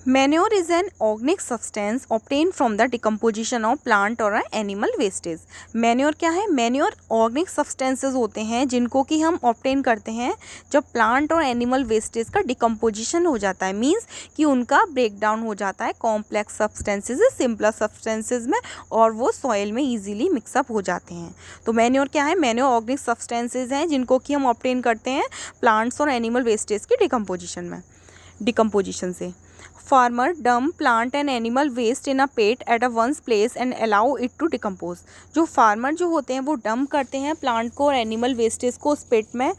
Manure is an organic substance obtain from the decomposition of plant और एनिमल वेस्टेज। मैन्योर क्या है, मैन्योर ऑर्गेनिक सब्सटेंसेस होते हैं जिनको कि हम ऑब्टेन करते हैं जब प्लांट और एनिमल वेस्टेज का डिकम्पोजिशन हो जाता है, मींस कि उनका ब्रेक डाउन हो जाता है कॉम्प्लेक्स सब्सटेंसेज सिंपलर सब्सटेंसेज में, और वो सॉइल में ईजिली मिक्सअप हो जाते हैं। तो मैन्योर क्या है, मैन्योर ऑर्गेनिक सब्सटेंसेज हैं जिनको कि हम ऑब्टेन करते हैं प्लांट्स और एनिमल वेस्टेज की डिकम्पोजिशन से। Farmer dump plant and animal waste in a pit at a one's place and allow it to decompose। जो फार्मर जो होते हैं वो डंप करते हैं प्लांट को और एनिमल वेस्टेज को उस पिट में,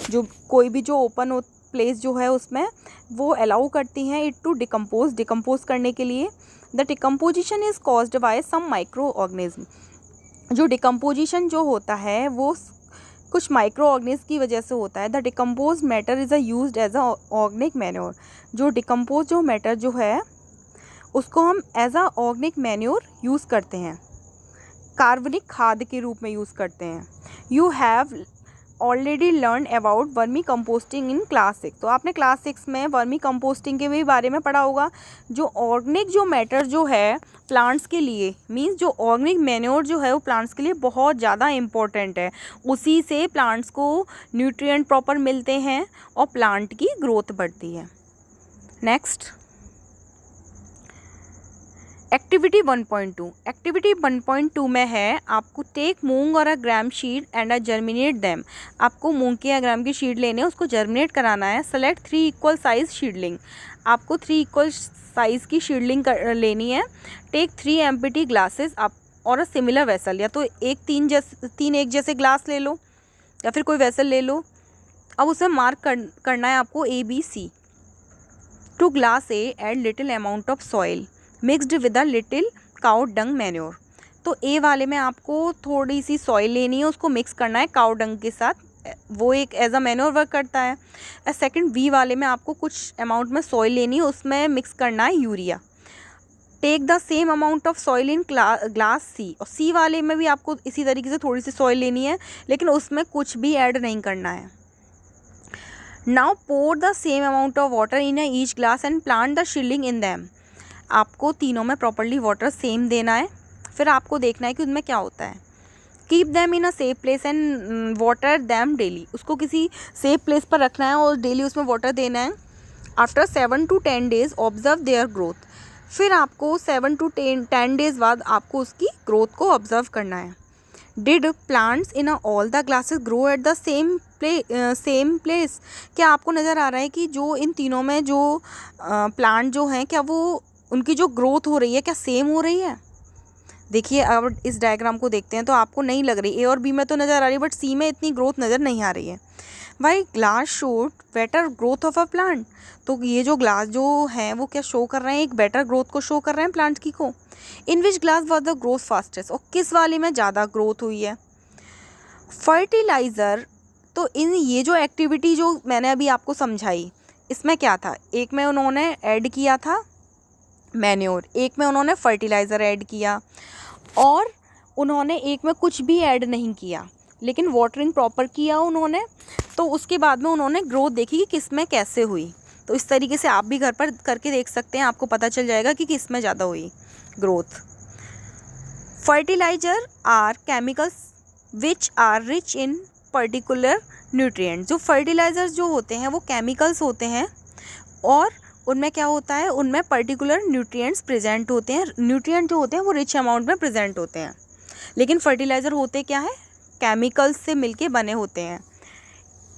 जो कोई भी जो ओपन प्लेस जो है उसमें वो अलाउ करती हैं इट टू डिकम्पोज करने के लिए। The decomposition is caused by some micro organism. जो डिकम्पोजिशन जो होता है वो कुछ माइक्रो ऑर्गेनिज्म की वजह से होता है। The decompose matter is used as a organic manure. जो डिकम्पोज जो मैटर जो है उसको हम as a organic manure use करते हैं, कार्बनिक खाद के रूप में यूज़ करते हैं। You have already learn about vermi composting in class 6। तो आपने क्लास 6 में वर्मी कंपोस्टिंग के भी बारे में पढ़ा होगा। जो ऑर्गेनिक जो मैटर जो है प्लांट्स के लिए, मींस जो ऑर्गेनिक मैन्योर जो है वो प्लांट्स के लिए बहुत ज़्यादा इम्पोर्टेंट है। उसी से प्लांट्स को न्यूट्रिएंट प्रॉपर मिलते हैं और प्लांट की ग्रोथ बढ़ती है। Next activity 1.2। एक्टिविटी 1.2 में है आपको take moong or a gram seed and a germinate them. आपको मूंग के या ग्राम की शीट लेने, उसको जर्मिनेट कराना है। Select 3 equal size seedling. आपको 3 इक्वल साइज़ की शीडलिंग लेनी है। टेक 3 एम्प्टी ग्लासेस आप और अ सिमिलर वेसल, या तो तीन एक जैसे ग्लास ले लो या फिर कोई वेसल ले लो। अब उसे मार्क करना है आपको ABC। To glass A add little amount of soil mixed with a little cow dung manure. तो ए वाले में आपको थोड़ी सी सॉइल लेनी है, उसको मिक्स करना है काउ डंग के साथ, वो एक एज अ मैन्योर वर्क करता है। सेकंड बी वाले में आपको कुछ अमाउंट में सॉइल लेनी है, उसमें मिक्स करना है urea. Take the same amount of soil in glass C. और सी वाले में भी आपको इसी तरीके से थोड़ी सी सॉइल लेनी है, लेकिन उसमें कुछ भी ऐड नहीं करना है। Now pour the same amount of water in each glass and plant the seedling in them. आपको तीनों में प्रॉपर्ली वाटर सेम देना है, फिर आपको देखना है कि उनमें क्या होता है। Keep them in a safe place and water them daily. उसको किसी सेफ प्लेस पर रखना है और डेली उसमें वाटर देना है। After 7 to 10 days observe their growth. फिर आपको 7 to 10 days बाद आपको उसकी ग्रोथ को ऑब्जर्व करना है। Did plants in all the glasses grow at the same place. क्या आपको नज़र आ रहा है कि जो इन तीनों में जो प्लांट जो हैं, क्या वो उनकी जो ग्रोथ हो रही है क्या सेम हो रही है। देखिए अब इस डायग्राम को देखते हैं तो आपको नहीं लग रही, ए और बी में तो नज़र आ रही है बट सी में इतनी ग्रोथ नज़र नहीं आ रही है। Which glass showed better growth of a plant. तो ये जो ग्लास जो है वो क्या शो कर रहे हैं, एक बेटर ग्रोथ को शो कर रहे हैं प्लांट की को। In which glass was the growth fastest. और किस वाले में ज़्यादा ग्रोथ हुई है। फर्टिलाइज़र। तो इन ये जो एक्टिविटी जो मैंने अभी आपको समझाई, इसमें क्या था, एक में उन्होंने ऐड किया था मैन्योर, एक में उन्होंने फर्टिलाइज़र ऐड किया, और उन्होंने एक में कुछ भी ऐड नहीं किया लेकिन वाटरिंग प्रॉपर किया उन्होंने। तो उसके बाद में उन्होंने ग्रोथ देखी कि किस में कैसे हुई। तो इस तरीके से आप भी घर पर करके देख सकते हैं, आपको पता चल जाएगा कि किस में ज़्यादा हुई growth. Fertiliser are chemicals which are rich in particular nutrient. जो फर्टिलाइज़र्स जो होते हैं वो केमिकल्स होते हैं और उनमें क्या होता है, उनमें पर्टिकुलर न्यूट्रिएंट्स प्रेजेंट होते हैं। न्यूट्रिएंट जो होते हैं वो रिच अमाउंट में प्रेजेंट होते हैं। लेकिन फर्टिलाइज़र होते क्या है, केमिकल्स से मिलके बने होते हैं।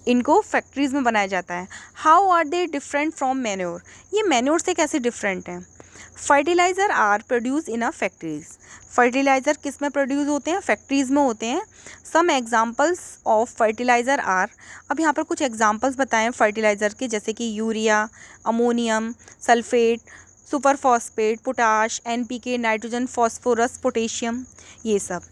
इनको फैक्ट्रीज़ में बनाया जाता है। How are they different from manure. ये मैन्योर से कैसे डिफरेंट हैं। Fertiliser are produce in a factories. Fertiliser किस में प्रोड्यूस होते हैं, फैक्ट्रीज़ में होते हैं। Some examples of fertiliser are. अब यहाँ पर कुछ एग्जांपल्स बताएं फर्टिलाइज़र के, जैसे कि urea, ammonium, sulphate, super phosphate, potash, NPK, nitrogen, phosphorus, potassium, ये सब।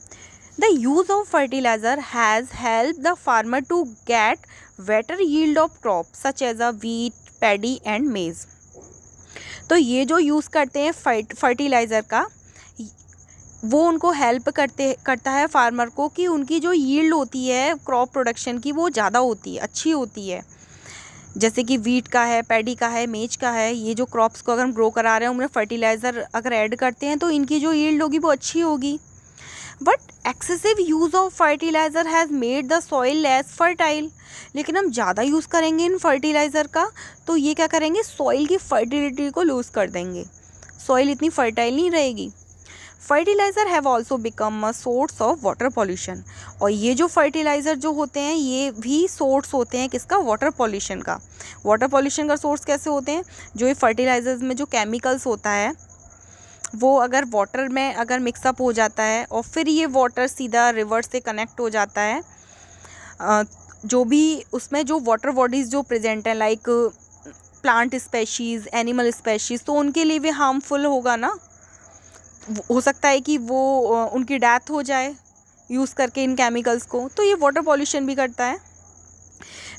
The use of fertilizer has helped the farmer to get better yield of crops such as a wheat, paddy and maize. तो ये जो use करते हैं fertiliser का, वो उनको हेल्प करता है फार्मर को कि उनकी जो यील्ड होती है क्रॉप प्रोडक्शन की वो ज़्यादा होती है, अच्छी होती है। जैसे कि वीट का है, पैडी का है, मेज का है, ये जो क्रॉप्स को अगर हम ग्रो करा रहे हैं उनमें फर्टिलाइज़र अगर ऐड करते हैं तो इनकी जो यील्ड होगी वो अच्छी होगी। But excessive use of fertiliser has made the soil less fertile. लेकिन हम ज़्यादा यूज़ करेंगे इन फर्टिलाइज़र का तो ये क्या करेंगे, सॉइल की फर्टिलिटी को लूज़ कर देंगे, सॉइल इतनी फर्टाइल नहीं रहेगी। Fertiliser have also become a source of water pollution. और ये जो फर्टिलाइज़र जो होते हैं ये भी सोर्स होते हैं किसका, वाटर पॉल्यूशन का। वाटर पॉल्यूशन का सोर्स कैसे होते हैं, जो ये फर्टिलाइज़र्स में जो केमिकल्स होता है वो अगर वाटर में अगर मिक्सअप हो जाता है और फिर ये वाटर सीधा रिवर से कनेक्ट हो जाता है, जो भी उसमें जो वाटर बॉडीज़ जो प्रेजेंट हैं like plant species, animal species, तो उनके लिए भी हार्मफुल होगा ना। हो सकता है कि वो उनकी डेथ हो जाए यूज़ करके इन केमिकल्स को, तो ये वाटर पॉल्यूशन भी करता है।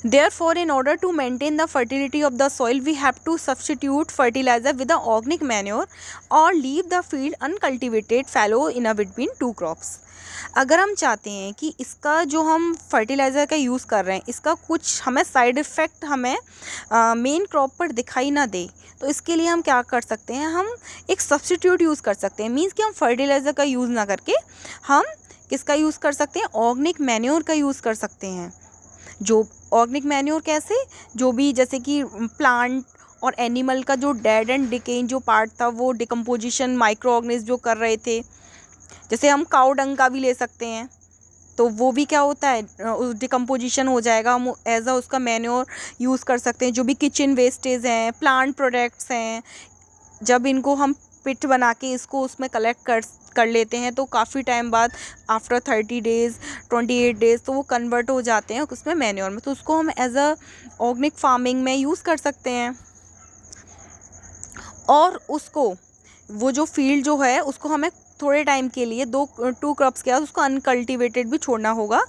Therefore, in order to maintain the fertility of the soil, we have to substitute fertilizer with the organic manure or leave the field uncultivated fallow in a between two crops. अगर हम चाहते हैं कि इसका जो हम फर्टिलाइज़र का use कर रहे हैं इसका कुछ हमें साइड इफ़ेक्ट हमें मेन क्रॉप पर दिखाई ना दे, तो इसके लिए हम क्या कर सकते हैं, हम एक सब्स्टिट्यूट यूज़ कर सकते हैं। मीन्स कि हम फर्टिलाइज़र का यूज़ ना करके हम किसका यूज़ कर सकते हैं, ऑर्गेनिक मैन्योर का यूज़ कर सकते हैं। जो ऑर्गेनिक मैन्योर कैसे, जो भी जैसे कि प्लांट और एनिमल का जो डेड एंड डिकेइंग जो पार्ट था वो डिकम्पोजिशन माइक्रो ऑर्गेनिज्म जो कर रहे थे, जैसे हम काऊ डंग का भी ले सकते हैं, तो वो भी क्या होता है डिकम्पोजिशन हो जाएगा, हम एज अ उसका मैन्योर यूज़ कर सकते हैं। जो भी किचन वेस्टेज हैं, प्लांट प्रोडक्ट्स हैं, जब इनको हम पिट बना के इसको उसमें कलेक्ट कर लेते हैं तो काफ़ी टाइम बाद आफ्टर 30 डेज़ 28 डेज़ तो वो कन्वर्ट हो जाते हैं उसमें मैन्योर में, तो उसको हम एज अ ऑर्गेनिक फार्मिंग में यूज़ कर सकते हैं। और उसको वो जो फील्ड जो है उसको हमें थोड़े टाइम के लिए 2 क्रॉप्स के बाद उसको अनकल्टिवेटेड भी छोड़ना होगा।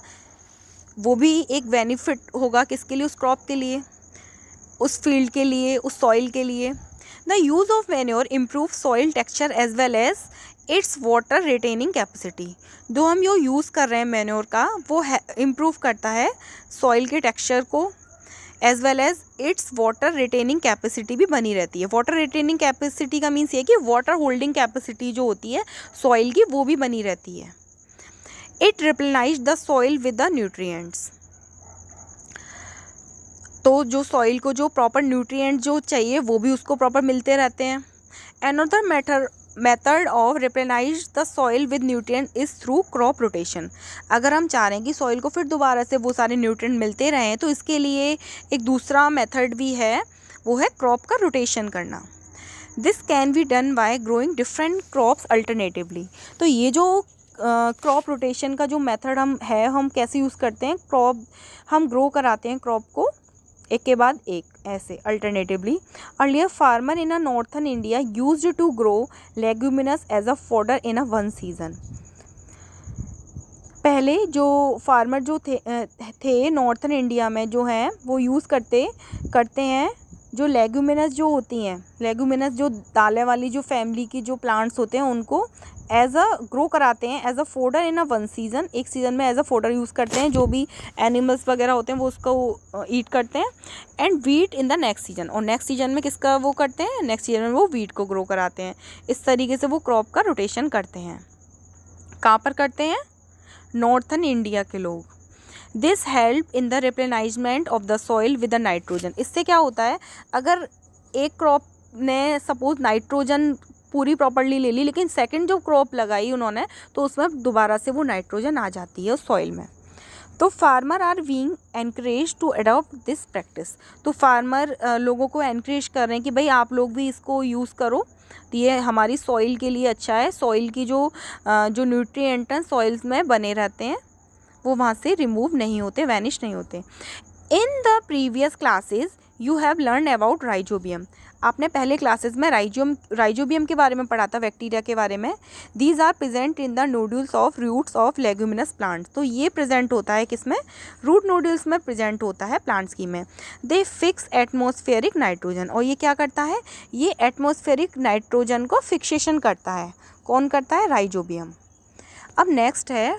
वो भी एक बेनिफिट होगा किसके लिए, उस क्रॉप के लिए, उस फील्ड के लिए, उस सॉइल के लिए। The use of manure improve soil texture as well as its water retaining capacity. जो हम जो यूज़ कर रहे हैं मैन्योर का वो इम्प्रूव करता है सॉइल के टेक्सचर को, as well as its water retaining capacity भी बनी रहती है। वाटर रिटेनिंग कैपेसिटी का मीन्स ये कि वाटर होल्डिंग कैपेसिटी जो होती है सॉइल की वो भी बनी रहती है। It replenish the soil with the nutrients. तो जो सॉइल को जो प्रॉपर न्यूट्रिएंट जो चाहिए वो भी उसको प्रॉपर मिलते रहते हैं। Another method of replenish the soil with nutrient is through crop rotation. अगर हम चाह रहे हैं कि सॉइल को फिर दोबारा से वो सारे न्यूट्रिएंट मिलते रहें तो इसके लिए एक दूसरा मेथड भी है, वो है क्रॉप का रोटेशन करना। This can be done by growing different crops alternatively. तो ये जो क्रॉप रोटेशन का जो मेथड हम कैसे यूज़ करते हैं, क्रॉप हम ग्रो कराते हैं क्रॉप को एक के बाद एक ऐसे alternatively. Earlier farmer in a northern India used to grow leguminous as a fodder in a one season. पहले जो फार्मर जो थे नॉर्थन इंडिया में जो हैं वो यूज़ करते हैं जो लेग्यूमिनस जो होती हैं, लेग्यूमिनस जो दालें वाली जो फैमिली की जो प्लांट्स होते हैं उनको एज अ ग्रो कराते हैं as a fodder in a one season, एक सीज़न में एज अ फोडर यूज़ करते हैं, जो भी एनिमल्स वगैरह होते हैं वो उसको ईट करते हैं। And wheat in the next season, और नेक्स्ट सीज़न में किसका वो करते हैं, नेक्स्ट सीज़न में वो वीट को ग्रो कराते हैं। इस तरीके से वो क्रॉप का रोटेशन करते हैं। कहाँ पर करते हैं, नॉर्थन इंडिया के लोग। This help in the replenishment of the soil with the nitrogen. इससे क्या होता है, अगर एक क्रॉप ने सपोज नाइट्रोजन पूरी प्रॉपर्ली ले ली, लेकिन सेकंड जो क्रॉप लगाई उन्होंने तो उसमें दोबारा से वो नाइट्रोजन आ जाती है उस सॉइल में। तो farmer are being encourage to adopt this practice. तो फार्मर लोगों को एनकरेज कर रहे हैं कि भाई आप लोग भी इसको यूज़ करो, तो ये हमारी सॉइल के लिए अच्छा है। सॉइल की जो न्यूट्रिएंट हैं सॉइल्स में बने रहते हैं, वो वहाँ से रिमूव नहीं होते, वैनिश नहीं होते। इन the previous classes you have learn about rhizobium. आपने पहले क्लासेस में राइजोबियम के बारे में पढ़ा था, बैक्टीरिया के बारे में। These are present in the nodules of roots of leguminous plants. तो ये प्रेजेंट होता है किसमें, रूट नोड्यूल्स में प्रेजेंट होता है प्लांट्स की में। दे फिक्स एटमॉस्फेरिक नाइट्रोजन, और ये क्या करता है, ये एटमॉस्फेरिक नाइट्रोजन को फिक्सेशन करता है। कौन करता है, राइजोबियम। अब नेक्स्ट है,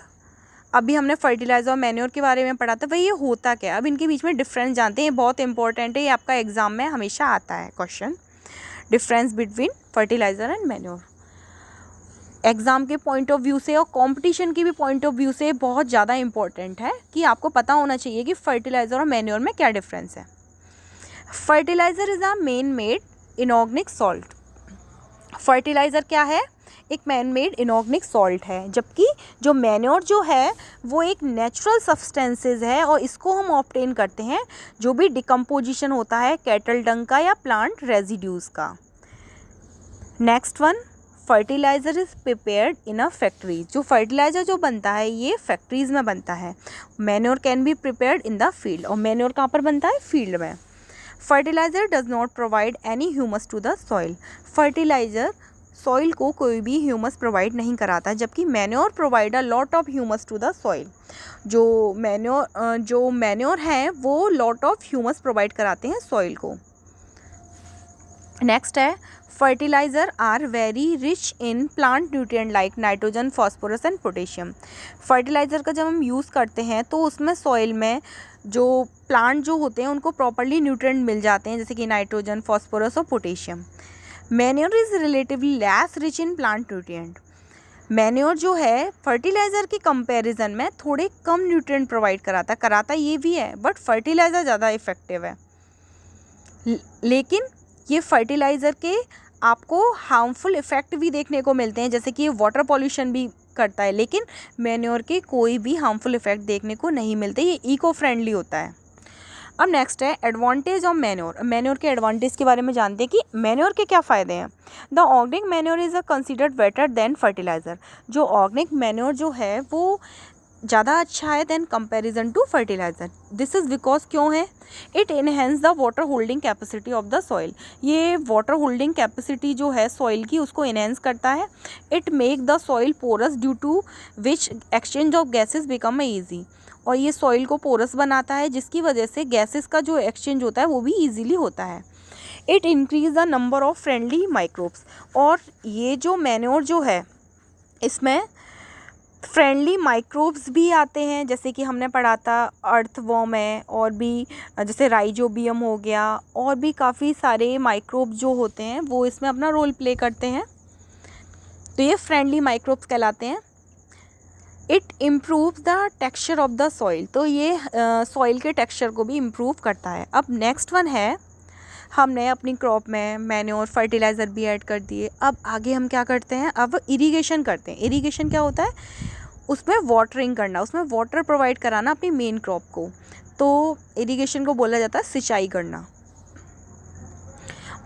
अभी हमने फर्टिलाइज़र और मैन्योर के बारे में पढ़ा था, भाई ये होता क्या है। अब इनके बीच में डिफरेंस जानते हैं, ये बहुत इंपॉर्टेंट है, ये आपका एग्जाम में हमेशा आता है question, difference between fertiliser and manure. Exam के पॉइंट ऑफ व्यू से और कंपटीशन की भी पॉइंट ऑफ व्यू से बहुत ज़्यादा इंपॉर्टेंट है कि आपको पता होना चाहिए कि फर्टिलाइज़र और मैन्योर में क्या डिफरेंस है। Fertiliser is a man made inorganic salt. Fertiliser क्या है, एक मैन मेड इनऑर्गेनिक सॉल्ट है, जबकि जो मैन्योर जो है वो एक नेचुरल सब्सटेंसेस है, और इसको हम ऑब्टेन करते हैं जो भी डिकम्पोजिशन होता है कैटल डंग का या प्लांट रेजिड्यूज़ का। Next one, fertiliser is prepared in a factory. जो फर्टिलाइज़र जो बनता है ये फैक्ट्रीज़ में बनता है। Manure can be prepared in the field, और मैन्योर कहाँ पर बनता है, फील्ड में। Fertiliser does not provide any humus to the soil. Fertiliser soil को कोई भी ह्यूमस प्रोवाइड नहीं कराता, जबकि manure provide a lot of humus to the soil. जो मैन्योर हैं वो लॉट ऑफ ह्यूमस प्रोवाइड कराते हैं सॉइल को। नेक्स्ट है, fertiliser are very rich in plant nutrient like nitrogen, phosphorus and potassium. Fertiliser का जब हम यूज़ करते हैं तो उसमें सॉइल में जो प्लांट जो होते हैं उनको प्रॉपर्ली न्यूट्रिएंट मिल जाते हैं, जैसे कि नाइट्रोजन, फॉस्फोरस और potassium. Manure is relatively less rich in plant nutrient. Manure जो है फर्टिलाइज़र के कंपैरिजन में थोड़े कम न्यूट्रिएंट प्रोवाइड कराता ये भी है, बट फर्टिलाइज़र ज़्यादा इफ़ेक्टिव है। लेकिन ये फर्टिलाइज़र के आपको हार्मफुल इफ़ेक्ट भी देखने को मिलते हैं, जैसे कि ये वाटर पॉल्यूशन भी करता है, लेकिन मैन्योर के कोई भी हार्मफुल इफ़ेक्ट देखने को नहीं मिलते, ये इको फ्रेंडली होता है। अब नेक्स्ट है एडवांटेज ऑफ मैन्योर। मैन्योर के एडवांटेज के बारे में जानते हैं कि मैन्योर के क्या फ़ायदे हैं। The organic manure is considered better than fertiliser. जो ऑर्गेनिक मैन्योर जो है वो ज़्यादा अच्छा है than comparison to fertiliser. This is because क्यों है, it enhance the water holding capacity of the soil. ये वाटर होल्डिंग कैपेसिटी जो है सॉइल की उसको इनहेंस करता है। It make the soil porous due to which exchange of gases become easy. और ये सॉइल को पोरस बनाता है, जिसकी वजह से गैसेस का जो एक्सचेंज होता है वो भी ईजीली होता है। It increase the number of friendly microbes. और ये जो मैन्योर जो है इसमें फ्रेंडली माइक्रोब्स भी आते हैं, जैसे कि हमने पढ़ा था अर्थवॉर्म है, और भी जैसे राइजोबियम हो गया, और भी काफ़ी सारे माइक्रोब्स जो होते हैं वो इसमें अपना रोल प्ले करते हैं। तो ये फ्रेंडली माइक्रोब्स कहलाते हैं। It improve the texture of the soil. तो ये सॉइल के टेक्सचर को भी इम्प्रूव करता है। अब नेक्स्ट वन है, हमने अपनी क्रॉप में मैन्योर फर्टिलाइज़र भी ऐड कर दिए। अब आगे हम क्या करते हैं, अब इरिगेशन करते हैं। इरिगेशन क्या होता है, उसमें वाटरिंग करना, उसमें वाटर प्रोवाइड कराना अपनी मेन क्रॉप को। तो इरिगेशन को बोला जाता है सिंचाई करना।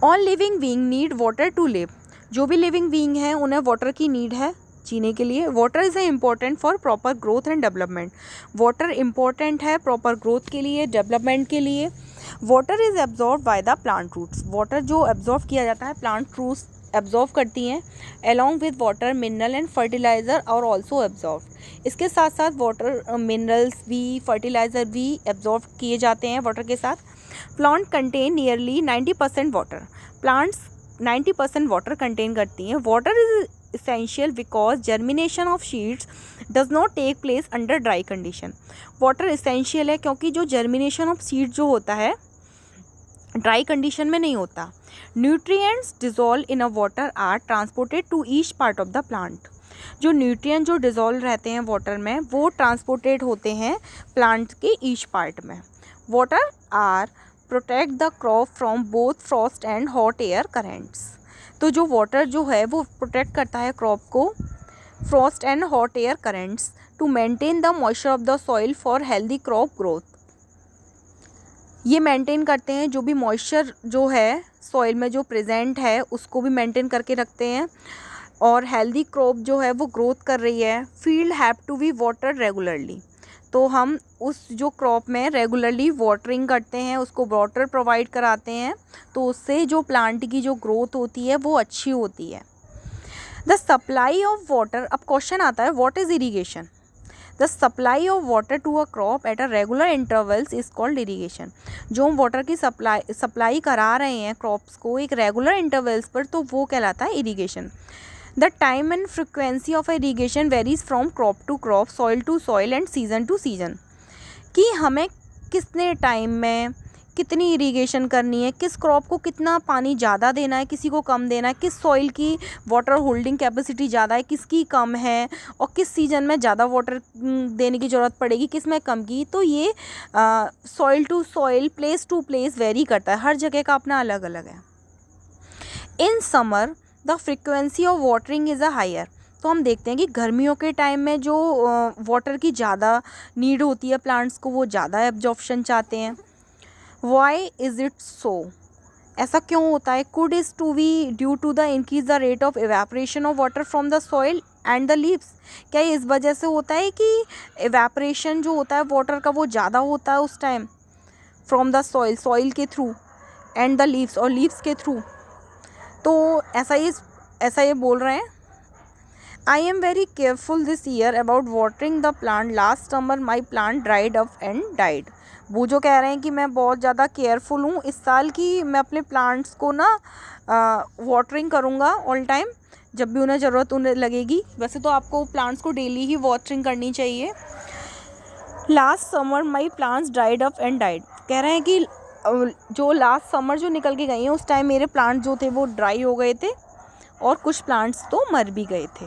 All living being need water to live. जो भी लिविंग बीइंग है उन्हें वाटर की नीड है जीने के लिए। Water is important for proper growth and development. Water important है प्रॉपर ग्रोथ के लिए, डेवलपमेंट के लिए। Water is absorb by the plant roots. Water जो एब्जॉर्ब किया जाता है प्लांट रूट्स एब्जॉर्व करती हैं। Along with water mineral and fertiliser और ऑल्सो एब्जॉर्व। इसके साथ साथ वाटर मिनरल्स भी, फर्टिलाइज़र भी एब्जॉर्व किए जाते हैं वाटर के साथ। Plant contain nearly 90% water. Plants 90% water contain करती हैं। Water is essential because germination of seeds does not take place under dry condition। Water essential है क्योंकि जो germination of seed जो होता है ड्राई कंडीशन में नहीं होता। Nutrients dissolve in a water are transported to each part of the plant. जो न्यूट्रिएंट जो डिजोल्व रहते हैं वाटर में वो ट्रांसपोर्टेड होते हैं प्लांट के ईच पार्ट में। Water are protect the crop from both frost and hot air currents. तो जो वाटर जो है वो प्रोटेक्ट करता है क्रॉप को frost and hot air currents to maintain the moisture of the soil for healthy crop growth. ये maintain करते हैं जो भी मॉइस्चर जो है सॉइल में जो प्रेजेंट है उसको भी मेंटेन करके रखते हैं और हेल्दी क्रॉप जो है वो ग्रोथ कर रही है। Field have to be watered regularly. तो हम उस जो क्रॉप में रेगुलरली वाटरिंग करते हैं, उसको वाटर प्रोवाइड कराते हैं, तो उससे जो प्लांट की जो ग्रोथ होती है वो अच्छी होती है। द सप्लाई ऑफ वाटर, अब क्वेश्चन आता है what is irrigation. The supply of water to a crop at a regular intervals is called irrigation. जो हम वाटर की सप्लाई करा रहे हैं क्रॉप्स को एक रेगुलर इंटरवल्स पर, तो वो कहलाता है irrigation. The time and frequency of irrigation varies from crop to crop, soil to soil and season to season. कि हमें कितने टाइम में कितनी इरीगेशन करनी है, किस क्रॉप को कितना पानी ज़्यादा देना है, किसी को कम देना है, किस सॉइल की वाटर होल्डिंग कैपेसिटी ज़्यादा है, किसकी कम है, और किस सीजन में ज़्यादा वाटर देने की ज़रूरत पड़ेगी, किस में कम की। तो ये soil to soil, place to place vary करता है, हर जगह का अपना अलग अलग है। In summer the frequency of watering is a higher. तो हम देखते हैं कि गर्मियों के टाइम में जो वाटर की ज़्यादा नीड होती है प्लांट्स को, वो ज़्यादा एब्जॉर्प्शन चाहते हैं। वाई इज़ इट सो, ऐसा क्यों होता है। Could is to be due to the increase the rate of evaporation of water from the soil and the leaves. क्या इस वजह से होता है कि इवेपोरेशन जो होता है वाटर का वो ज़्यादा होता है उस time from the soil, soil के थ्रू, एंड द लीव्स, और लीव्स के थ्रू। तो ऐसा ये बोल रहे हैं। I am very careful this year about watering the plant, last summer my plant dried up and died. वो जो कह रहे हैं कि मैं बहुत ज़्यादा केयरफुल हूँ इस साल की, मैं अपने प्लांट्स को ना वाटरिंग करूँगा ऑल टाइम जब भी उन्हें ज़रूरत उन्हें लगेगी। वैसे तो आपको प्लांट्स को डेली ही वाटरिंग करनी चाहिए। Last summer my plants dried up and died, कह रहे हैं कि जो लास्ट समर जो निकल के गई हैं उस टाइम मेरे प्लांट जो थे वो ड्राई हो गए थे और कुछ प्लांट्स तो मर भी गए थे।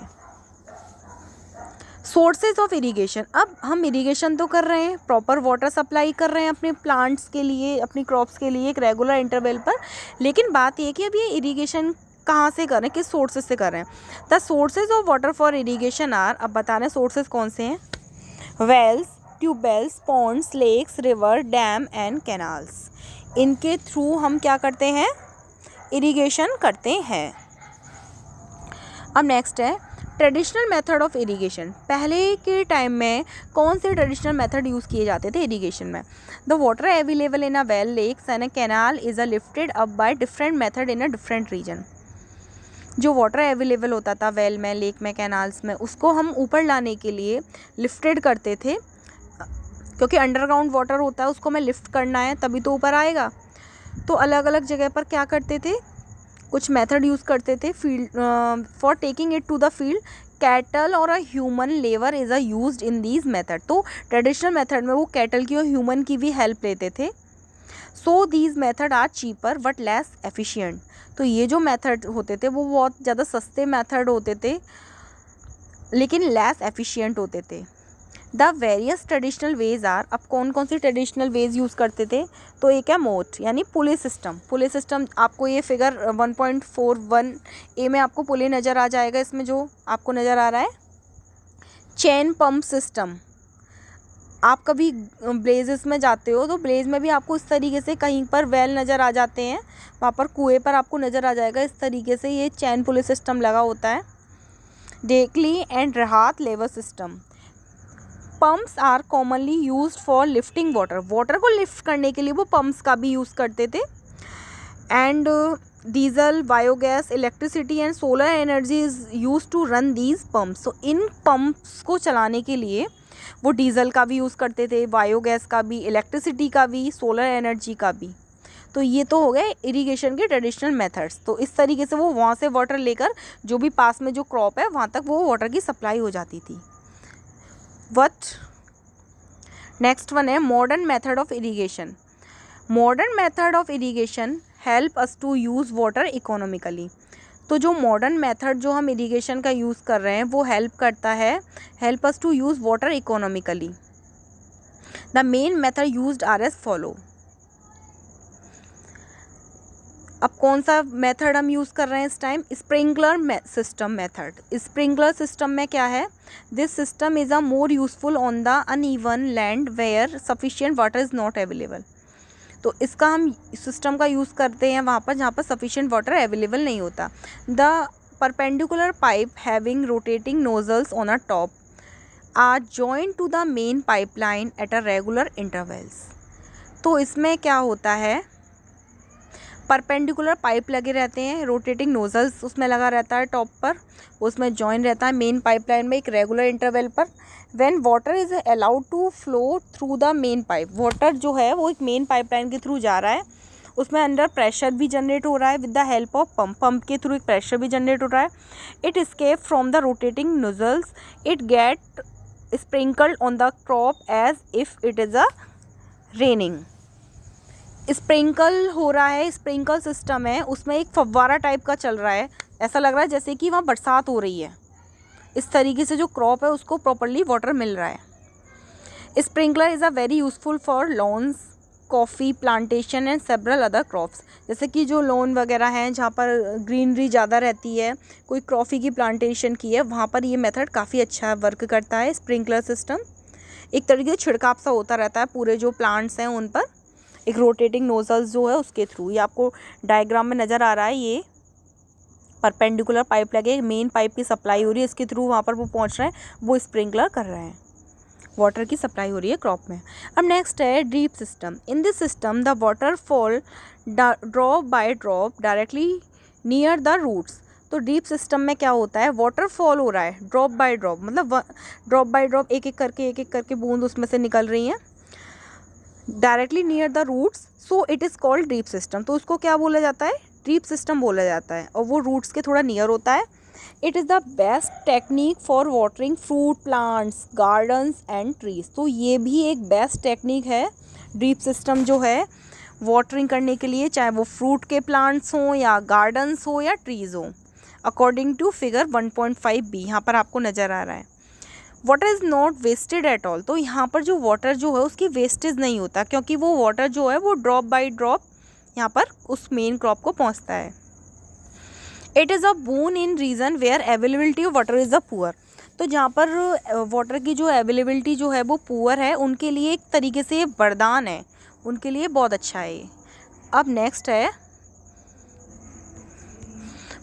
सोर्सेज ऑफ इरीगेशन, अब हम इरीगेशन तो कर रहे हैं, प्रॉपर वाटर सप्लाई कर रहे हैं अपने प्लांट्स के लिए, अपनी क्रॉप्स के लिए एक रेगुलर इंटरवल पर, लेकिन बात ये कि अब ये इरीगेशन कहाँ से कर रहे हैं, किस सोर्सेज से कर रहे हैं। The sources of water for irrigation are, अब बता रहे हैं सोर्सेज कौन से हैं। Wells, tubewells, ponds, lakes, river, dam and canals. इनके थ्रू हम क्या करते हैं, इरीगेशन करते हैं। अब नेक्स्ट है ट्रेडिशनल मेथड ऑफ इरीगेशन। पहले के टाइम में कौन से ट्रेडिशनल मेथड यूज़ किए जाते थे इरीगेशन में। The water available in a well, lakes and a canal is a lifted up by different method in a different region. जो वाटर अवेलेबल होता था वेल में, लेक में, कैनाल्स में, उसको हम ऊपर लाने के लिए लिफ्टेड करते थे, क्योंकि अंडरग्राउंड वाटर होता है, उसको हमें लिफ्ट करना है तभी तो ऊपर आएगा। तो अलग अलग जगह पर क्या करते थे, कुछ मेथड यूज़ करते थे। Field for taking it to the field, cattle or a human labour is a used in these method. तो ट्रेडिशनल मेथड में वो कैटल की और ह्यूमन की भी हेल्प लेते थे। So these method are cheaper but less efficient. तो ये जो मेथड होते थे वो बहुत ज़्यादा सस्ते मेथड होते थे लेकिन लेस एफिशिएंट होते थे। The various traditional ways are, अब कौन कौन सी ट्रेडिशनल वेज यूज़ करते थे, तो एक है मोट यानी पुली सिस्टम। पुली सिस्टम आपको ये फिगर 1.41 ए में आपको पुली नज़र आ जाएगा, इसमें जो आपको नज़र आ रहा है। चेन पंप सिस्टम, आप कभी ब्लेजेस में जाते हो तो ब्लेज में भी आपको इस तरीके से कहीं पर वेल नज़र आ जाते हैं, वहाँ पर कुएँ पर आपको नज़र आ जाएगा इस तरीके से ये चैन पुली सिस्टम लगा होता है। Dhekli and rahat lever system, pumps are commonly used for lifting water. Water को लिफ्ट करने के लिए वो पम्प्स का भी यूज़ करते थे। And diesel, biogas, electricity and solar energy is use to run these pumps. So इन पम्प्स को चलाने के लिए वो डीजल का भी यूज़ करते थे, बायोगैस का भी, इलेक्ट्रिसिटी का भी, सोलर एनर्जी का भी। तो ये तो हो गए इरिगेशन के ट्रेडिशनल मेथड्स। तो इस तरीके से वो वहाँ से वाटर लेकर जो भी पास में जो क्रॉप है वहाँ तक वो वाटर की सप्लाई हो जाती थी। नेक्स्ट वन है modern method of irrigation. Modern method of irrigation help us to use water economically. तो जो मॉडर्न मेथड जो हम इरिगेशन का यूज़ कर रहे हैं वो help us to use water economically. The main method used are as follow. अब कौन सा मेथड हम यूज़ कर रहे हैं इस time? Sprinkler system method. Sprinkler system में क्या है? This system is a more useful on the uneven land where sufficient water is not available. तो इसका हम सिस्टम का यूज़ करते हैं वहाँ पर जहाँ पर सफिशिएंट वाटर अवेलेबल नहीं होता। The perpendicular pipe having rotating nozzles on a top are joint to the main pipeline at a regular intervals. तो इसमें क्या होता है? परपेंडिकुलर पाइप लगे रहते हैं, रोटेटिंग नोजल्स उसमें लगा रहता है टॉप पर, उसमें जॉइन रहता है मेन पाइपलाइन में एक रेगुलर इंटरवल पर। When water is allowed to flow through the main pipe, water जो है वो एक मेन पाइपलाइन के थ्रू जा रहा है, उसमें अंडर प्रेशर भी जनरेट हो रहा है with the help of pump के थ्रू एक प्रेशर भी जनरेट हो रहा है। It escape from the rotating nozzles, it get sprinkled on the crop as if it is a raining. Sprinkle हो रहा है, स्प्रिंकल सिस्टम है, उसमें एक फव्वारा टाइप का चल रहा है, ऐसा लग रहा है जैसे कि वहाँ बरसात हो रही है। इस तरीके से जो क्रॉप है उसको प्रॉपर्ली वाटर मिल रहा है। Sprinkler is a very useful for lawns, coffee plantation and several other crops. जैसे कि जो लॉन वगैरह हैं जहाँ पर ग्रीनरी ज़्यादा रहती है, कोई कॉफ़ी की प्लांटेशन की है, वहाँ पर ये मेथड काफ़ी अच्छा वर्क करता है। स्प्रिंकलर सिस्टम एक तरीके से छिड़काव सा होता रहता है पूरे जो प्लांट्स हैं उन पर, एक रोटेटिंग नोजल्स जो है उसके थ्रू। ये आपको डायग्राम में नज़र आ रहा है, ये परपेंडिकुलर पाइप लगे, मेन पाइप की सप्लाई हो रही है, इसके थ्रू वहाँ पर वो पहुँच रहे हैं, वो स्प्रिंकलर कर रहे हैं, वाटर की सप्लाई हो रही है क्रॉप में। अब नेक्स्ट है drip system. In this system the water fall drop by drop directly near the roots. तो ड्रिप सिस्टम में क्या होता है? वाटर फॉल हो रहा है ड्रॉप बाय ड्रॉप, मतलब ड्रॉप बाय ड्रॉप एक एक करके बूंद उसमें से निकल रही हैं directly near the roots, so it is called drip system. तो उसको क्या बोला जाता है? ड्रिप सिस्टम बोला जाता है, और वो रूट्स के थोड़ा नियर होता है। It is the best technique for watering fruit plants, gardens and trees. तो ये भी एक बेस्ट टेक्निक है ड्रिप सिस्टम जो है वाटरिंग करने के लिए, चाहे वो फ्रूट के प्लांट्स हों या गार्डन्स हो या ट्रीज़ हों, अकॉर्डिंग टू फिगर 1.5b यहाँ पर आपको नज़र आ रहा है। Water is not wasted at all. तो यहाँ पर जो वाटर जो है उसकी वेस्टेज नहीं होता, क्योंकि वो वाटर जो है वो ड्रॉप बाय ड्रॉप यहाँ पर उस मेन क्रॉप को पहुँचता है। It is a boon in region where availability of water is a poor. तो जहाँ पर वाटर की जो अवेलेबिलिटी जो है वो पुअर है, उनके लिए एक तरीके से वरदान है, उनके लिए बहुत अच्छा है ये। अब नेक्स्ट है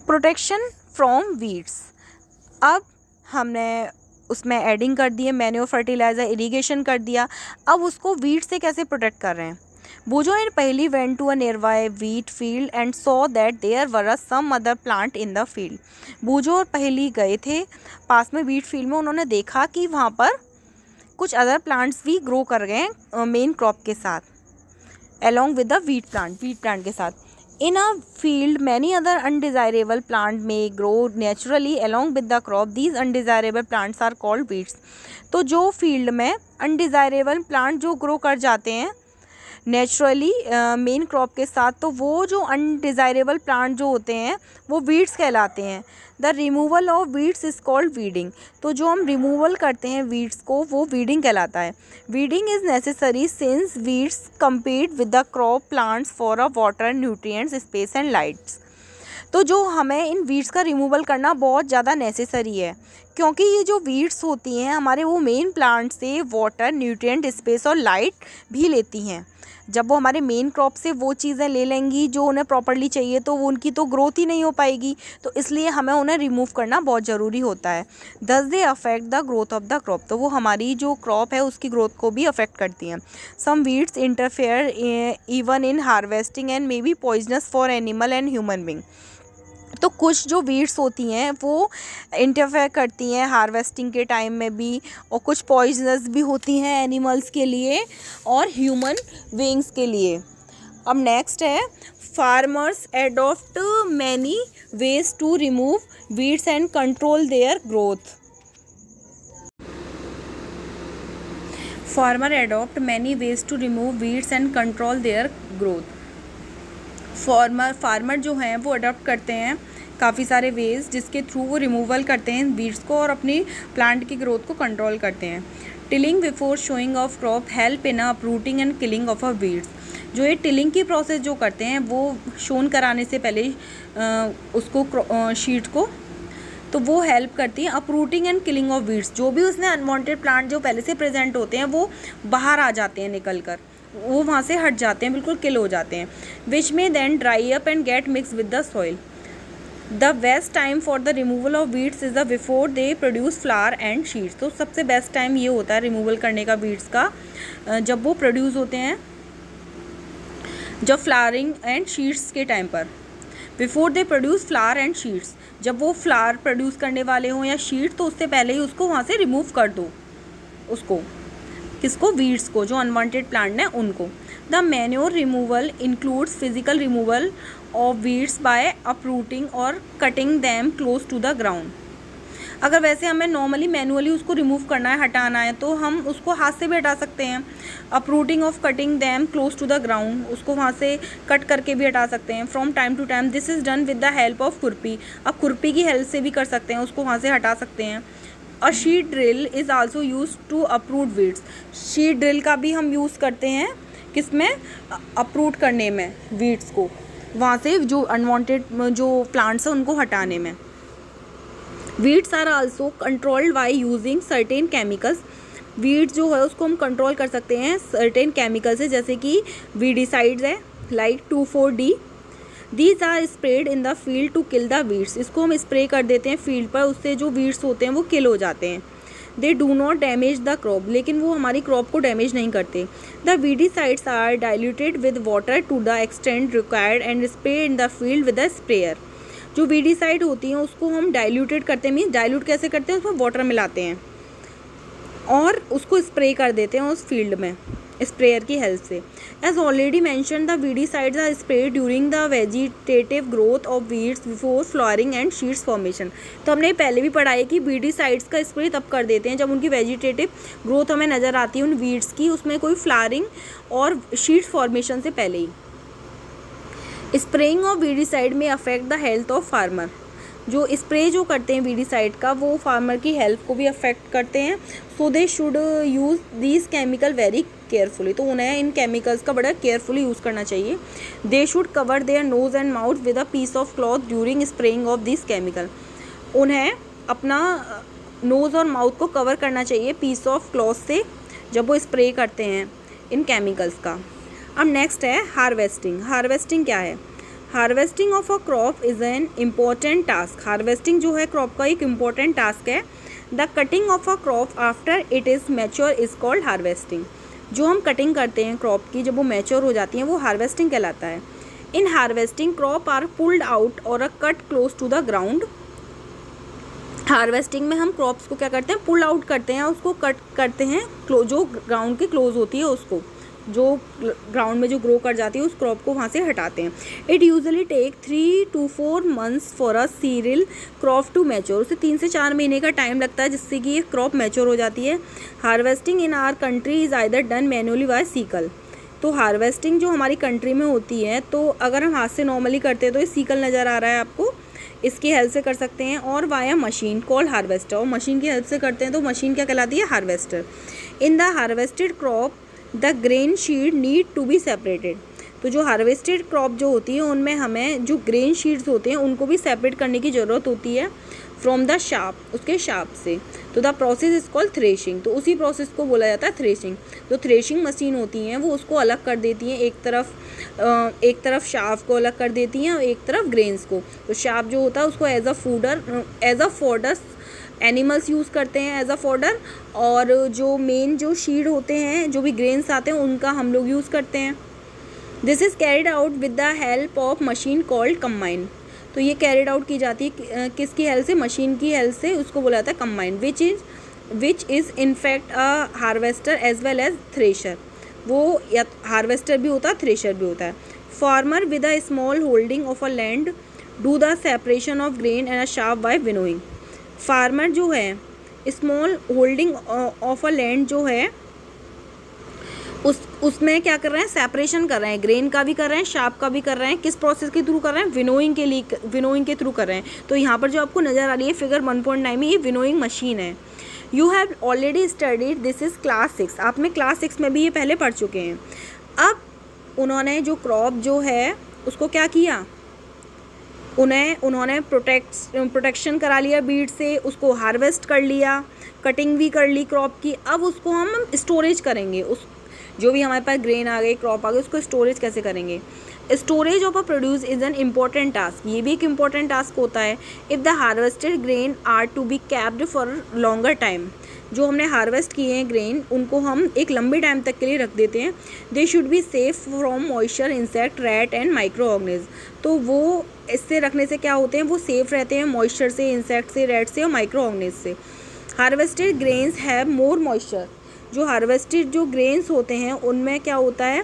प्रोटेक्शन फ्रॉम वीड्स। अब हमने उसमें एडिंग कर दिए, मैन्योर, फर्टिलाइज़र, इरिगेशन कर दिया, अब उसको वीड से कैसे प्रोटेक्ट कर रहे हैं? Bujo and Paheli went to a nearby wheat field and saw that there were some other plant in the field. बूजो और पहेली गए थे पास में व्हीट फील्ड में, उन्होंने देखा कि वहाँ पर कुछ अदर प्लांट्स भी ग्रो कर गए हैं मेन क्रॉप के साथ, along with the wheat plant के साथ. In a field, many other undesirable plants may grow naturally along with the crop. These undesirable plants are called weeds. तो जो फील्ड में अनडिज़ायरेबल प्लांट जो ग्रो कर जाते हैं नेचुरली मेन क्रॉप के साथ, तो वो जो अनडिज़ायरेबल प्लांट जो होते हैं वो वीड्स कहलाते हैं. The removal of weeds is called weeding. तो जो हम रिमूवल करते हैं वीड्स को वो वीडिंग कहलाता है. Weeding is necessary since weeds compete with the crop plants for a water, nutrients, space and lights. तो जो हमें इन वीड्स का रिमूवल करना बहुत ज़्यादा नेसेसरी है, क्योंकि ये जो वीड्स होती हैं हमारे वो मेन प्लांट से वाटर, न्यूट्रिएंट, स्पेस और लाइट भी लेती हैं. जब वो हमारे मेन क्रॉप से वो चीज़ें ले लेंगी जो उन्हें प्रॉपरली चाहिए, तो वो उनकी तो ग्रोथ ही नहीं हो पाएगी, तो इसलिए हमें उन्हें रिमूव करना बहुत ज़रूरी होता है। दस they affect the growth of the crop, तो वो हमारी जो क्रॉप है उसकी ग्रोथ को भी अफेक्ट करती हैं। Some weeds interfere even in harvesting and may be poisonous for animal and human being. तो कुछ जो वीड्स होती हैं वो इंटरफेयर करती हैं हार्वेस्टिंग के टाइम में भी, और कुछ पॉइजनस भी होती हैं एनिमल्स के लिए और ह्यूमन बीइंग्स के लिए। अब नेक्स्ट है, farmers adopt many ways to remove weeds and control their growth. Farmer adopt many ways to remove weeds and control their growth. Farmer जो हैं वो अडॉप्ट करते हैं काफ़ी सारे वेज जिसके थ्रू वो रिमूवल करते हैं वीड्स को और अपनी प्लांट की ग्रोथ को कंट्रोल करते हैं। Tilling before showing off crop help in uprooting and killing of a weeds. जो ये टिलिंग की प्रोसेस जो करते हैं वो शोन कराने से पहले उसको शीट को, तो वो हेल्प करती है uprooting and killing of weeds. जो भी उसने अनवांटेड प्लांट जो पहले से प्रेजेंट होते हैं वो बाहर आ जाते हैं, निकल कर वो वहाँ से हट जाते हैं, बिल्कुल किल हो जाते हैं। Which may then dry up and get mix with the soil. The best time for the removal of weeds is the before they produce flower and seeds. तो सबसे बेस्ट टाइम ये होता है रिमूवल करने का वीड्स का जब वो प्रोड्यूस होते हैं, जब फ्लावरिंग एंड शीड्स के टाइम पर। Before they produce flower and शीड्स, जब वो फ्लावर प्रोड्यूस करने वाले हों या शीड, तो उससे पहले ही उसको वहाँ से रिमूव कर दो। उसको किसको? वीड्स को, जो अनवांटेड प्लांट हैं उनको। The manure removal includes physical removal of weeds by uprooting or cutting them close to the ground. अगर वैसे हमें नॉर्मली मैनुअली उसको रिमूव करना है, हटाना है, तो हम उसको हाथ से भी हटा सकते हैं। Uprooting of cutting them close to the ground, उसको वहाँ से कट करके भी हटा सकते हैं। From time to time this is done with the help of khurpi. अब खुरपी की हेल्प से भी कर सकते हैं, उसको वहाँ से हटा सकते हैं। और seed drill is also use to uproot weeds. Seed drill का भी हम यूज़ करते हैं किसमें? अपरूट करने में, वीड्स को वहाँ से जो अनवांटेड जो प्लांट्स हैं उनको हटाने में। Weeds are also controlled by using certain chemicals. Weeds जो है उसको हम कंट्रोल कर सकते हैं सर्टेन केमिकल से, जैसे कि वीडिसाइड्स है like 2,4-D। These are spread in the field to kill the weeds. इसको हम स्प्रे कर देते हैं फील्ड पर, उससे जो वीड्स होते हैं वो किल हो जाते हैं। They do not damage the crop, लेकिन वो हमारी क्रॉप को डैमेज नहीं करते। The weedicides are diluted with water to the extent required and spray in the field with a sprayer. जो वीडिसाइड होती हैं उसको हम डाइल्यूटेड करते हैं, मीन्स डाइल्यूट कैसे करते हैं? उसमें वाटर मिलाते हैं और उसको स्प्रे कर देते हैं उस फील्ड में स्प्रेयर की हेल्प से। As already mention the weedicides are spray during the vegetative growth of weeds before flowering and seeds formation. तो हमने पहले भी पढ़ा है कि वीडिसाइड्स का स्प्रे तब कर देते हैं जब उनकी वेजिटेटिव ग्रोथ हमें नज़र आती है उन वीड्स की, उसमें कोई फ्लावरिंग और शीड्स फॉर्मेशन से पहले ही। स्प्रेइंग ऑफ वीडिसाइड में affect the health of farmer. जो स्प्रे जो करते हैं वीडिसाइड का वो फार्मर की हेल्थ को भी अफेक्ट करते हैं। So they should use these chemical very carefully. तो उन्हें इन केमिकल्स का बड़ा केयरफुली यूज़ करना चाहिए। They should cover their nose and mouth with a piece of cloth during spraying of this chemical. उन्हें अपना नोज़ और माउथ को कवर करना चाहिए पीस ऑफ क्लॉथ से जब वो स्प्रे करते हैं इन केमिकल्स का। अब नेक्स्ट है हार्वेस्टिंग। हार्वेस्टिंग क्या है? Harvesting of a crop is an important task. Harvesting जो है क्रॉप का एक इम्पॉर्टेंट टास्क है। The cutting of a crop after it is mature is called harvesting. जो हम कटिंग करते हैं क्रॉप की जब वो मैच्योर हो जाती हैं वो हार्वेस्टिंग कहलाता है। In harvesting crop are pulled out or a cut close to the ground. Harvesting में हम क्रॉप्स को क्या करते हैं? पुल आउट करते हैं, उसको कट करते हैं जो ग्राउंड के क्लोज होती है उसको, जो ग्राउंड में जो ग्रो कर जाती है उस क्रॉप को वहाँ से हटाते हैं। It usually take 3 to 4 months for a cereal crop to mature. उसे 3 से 4 महीने का टाइम लगता है जिससे कि ये क्रॉप मैच्योर हो जाती है। Harvesting in our country is either done manually by sickle. तो हार्वेस्टिंग जो हमारी कंट्री में होती है, तो अगर हम हाथ से नॉर्मली करते हैं तो ये सीकल नज़र आ रहा है आपको, इसकी हेल्प से कर सकते हैं, और वाया मशीन कॉल्ड हार्वेस्टर। और मशीन की हेल्प से करते हैं तो मशीन क्या कहलाती है? Harvester. In the harvested crop the grain seed need to be separated. तो जो हार्वेस्टेड क्रॉप जो होती है उनमें हमें जो ग्रेन शीट्स होते हैं उनको भी सेपरेट करने की ज़रूरत होती है फ्रॉम द शार्प, उसके शार्प से। तो the process is called threshing, तो उसी प्रोसेस को बोला जाता है थ्रेशिंग। जो थ्रेशिंग मशीन होती हैं वो उसको अलग कर देती हैं, एक तरफ शार्प को अलग कर देती हैं और एक तरफ ग्रेन्स को। तो शार्प जो होता है उसको as a fodder animals use करते हैं एज अ फॉडर, और जो मेन जो शीड होते हैं, जो भी ग्रेन्स आते हैं, उनका हम लोग यूज़ करते हैं। This is carried out with the help of machine called combine. तो ये कैरिड आउट की जाती है किसकी हेल्प से? मशीन की हेल्प से। उसको बोला जाता है combine, which is in fact a harvester as well as thresher. वो या हार्वेस्टर भी होता है, थ्रेशर भी होता है। Farmer with a small holding of a land do the separation of grain and a chaff by winnowing. Farmer जो है small holding of a land जो है उसमें क्या कर रहे हैं? सेपरेशन कर रहे हैं, ग्रेन का भी कर रहे हैं, शार्प का भी कर रहे हैं। किस प्रोसेस के थ्रू कर रहे हैं? विनोइंग के थ्रू कर रहे हैं। तो यहाँ पर जो आपको नज़र आ रही है फिगर 1.9 में, ये विनोइंग मशीन है। You have already studied, this is class 6। आपने क्लास 6 में भी ये पहले पढ़ चुके हैं। अब उन्होंने जो क्रॉप जो है उसको क्या किया? उन्होंने प्रोटेक्शन करा लिया बीड से, उसको हार्वेस्ट कर लिया, कटिंग भी कर ली क्रॉप की। अब उसको हम स्टोरेज करेंगे, उस जो भी हमारे पास ग्रेन आ गई, क्रॉप आ गई, उसको स्टोरेज कैसे करेंगे? Storage of a produce is an important task, ये भी एक इम्पॉर्टेंट टास्क होता है। If the harvested grain are to be kept for longer time, जो हमने हार्वेस्ट किए हैं ग्रेन उनको हम एक लंबे टाइम तक के लिए रख देते हैं। They should be safe from moisture, insect, rat and micro organism. तो वो इससे रखने से क्या होते हैं? वो सेफ़ रहते हैं मॉइस्चर से, इंसेक्ट से, रैट से और माइक्रो ऑर्गेनिज्म से। Harvested grains have more moisture, जो हार्वेस्टेड जो ग्रेन्स होते हैं उनमें क्या होता है?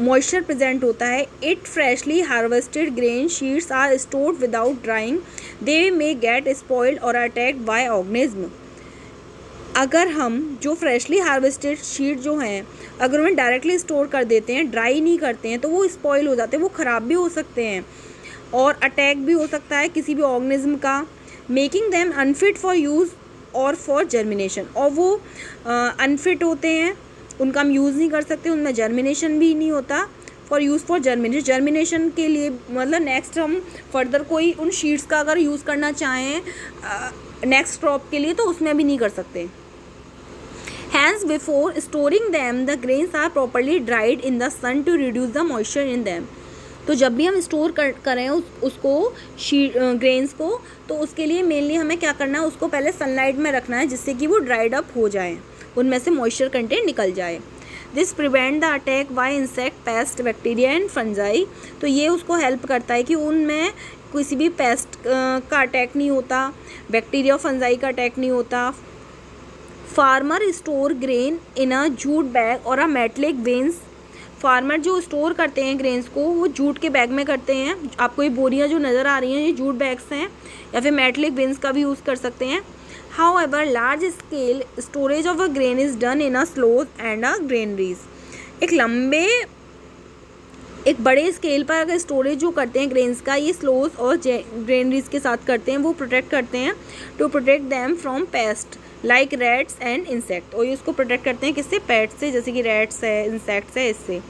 मॉइस्चर प्रेजेंट होता है। If freshly harvested grain seeds are stored without drying, they may get spoiled और अटैक्ड बाय ऑर्गेनिज्म। अगर हम जो फ्रेशली हार्वेस्टेड शीट जो हैं अगर उन्हें डायरेक्टली स्टोर कर देते हैं, ड्राई नहीं करते हैं, तो वो स्पॉइल हो जाते हैं, वो ख़राब भी हो सकते हैं और अटैक भी हो सकता है किसी भी ऑर्गेनिज्म का, making them unfit for use और फॉर जर्मिनेशन। और वो अनफिट होते हैं, उनका हम यूज़ नहीं कर सकते, उनमें जर्मिनेशन भी नहीं होता। फॉर यूज़ फॉर जर्मिनेशन के लिए मतलब नेक्स्ट हम फर्दर कोई उन शीट्स का अगर यूज़ करना चाहें नेक्स्ट क्रॉप के लिए तो उसमें भी नहीं कर सकते। Hence, before storing them, the grains are properly dried in the sun to reduce the moisture in them. तो जब भी हम स्टोर करें उसको ग्रेन्स को, तो उसके लिए मेनली हमें क्या करना है? उसको पहले सनलाइट में रखना है जिससे कि वो ड्राइड अप हो जाए, उनमें से मॉइस्चर कंटेंट निकल जाए। This prevent the attack by insect, paste, bacteria and fungi. तो ये उसको हेल्प करता है कि उनमें किसी भी पेस्ट का अटैक नहीं होता, बैक्टीरिया और फंजाई का अटैक नहीं होता। Farmer store grain in a jute bag और अ मेटलिक वेन्स। फार्मर जो स्टोर करते हैं ग्रेन्स को वो जूट के बैग में करते हैं। आपको ये बोरियां जो नज़र आ रही हैं ये जूट बैग्स हैं, या फिर मेटलिक वेन्स का भी यूज़ कर सकते हैं। However large scale storage of a grain is done in a slows and a granaries. एक बड़े स्केल पर अगर स्टोरेज जो करते हैं ग्रेन्स का, ये स्लोज और ग्रेनरीज के साथ करते हैं, वो प्रोटेक्ट करते हैं to protect them from pest like rats and insect. और ये उसको प्रोटेक्ट करते हैं किससे? पेट्स से, जैसे कि रैट्स है, इंसेक्ट्स है, इससे।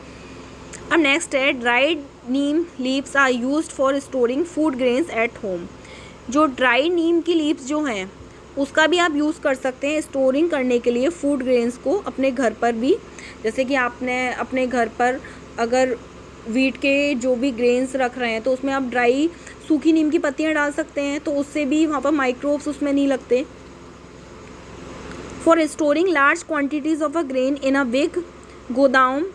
अब नेक्स्ट है dried neem leaves are used for storing food grains at home. जो ड्राई नीम की लीव्स जो हैं उसका भी आप यूज़ कर सकते हैं स्टोरिंग करने के लिए फूड ग्रेन्स को अपने घर पर भी। जैसे कि आपने अपने घर पर अगर वीट के जो भी ग्रेन्स रख रहे हैं तो उसमें आप ड्राई सूखी नीम की पत्तियाँ डाल सकते हैं, तो उससे भी वहाँ पर माइक्रोब्स उसमें नहीं लगते। For storing large quantities of a grain in a big godam,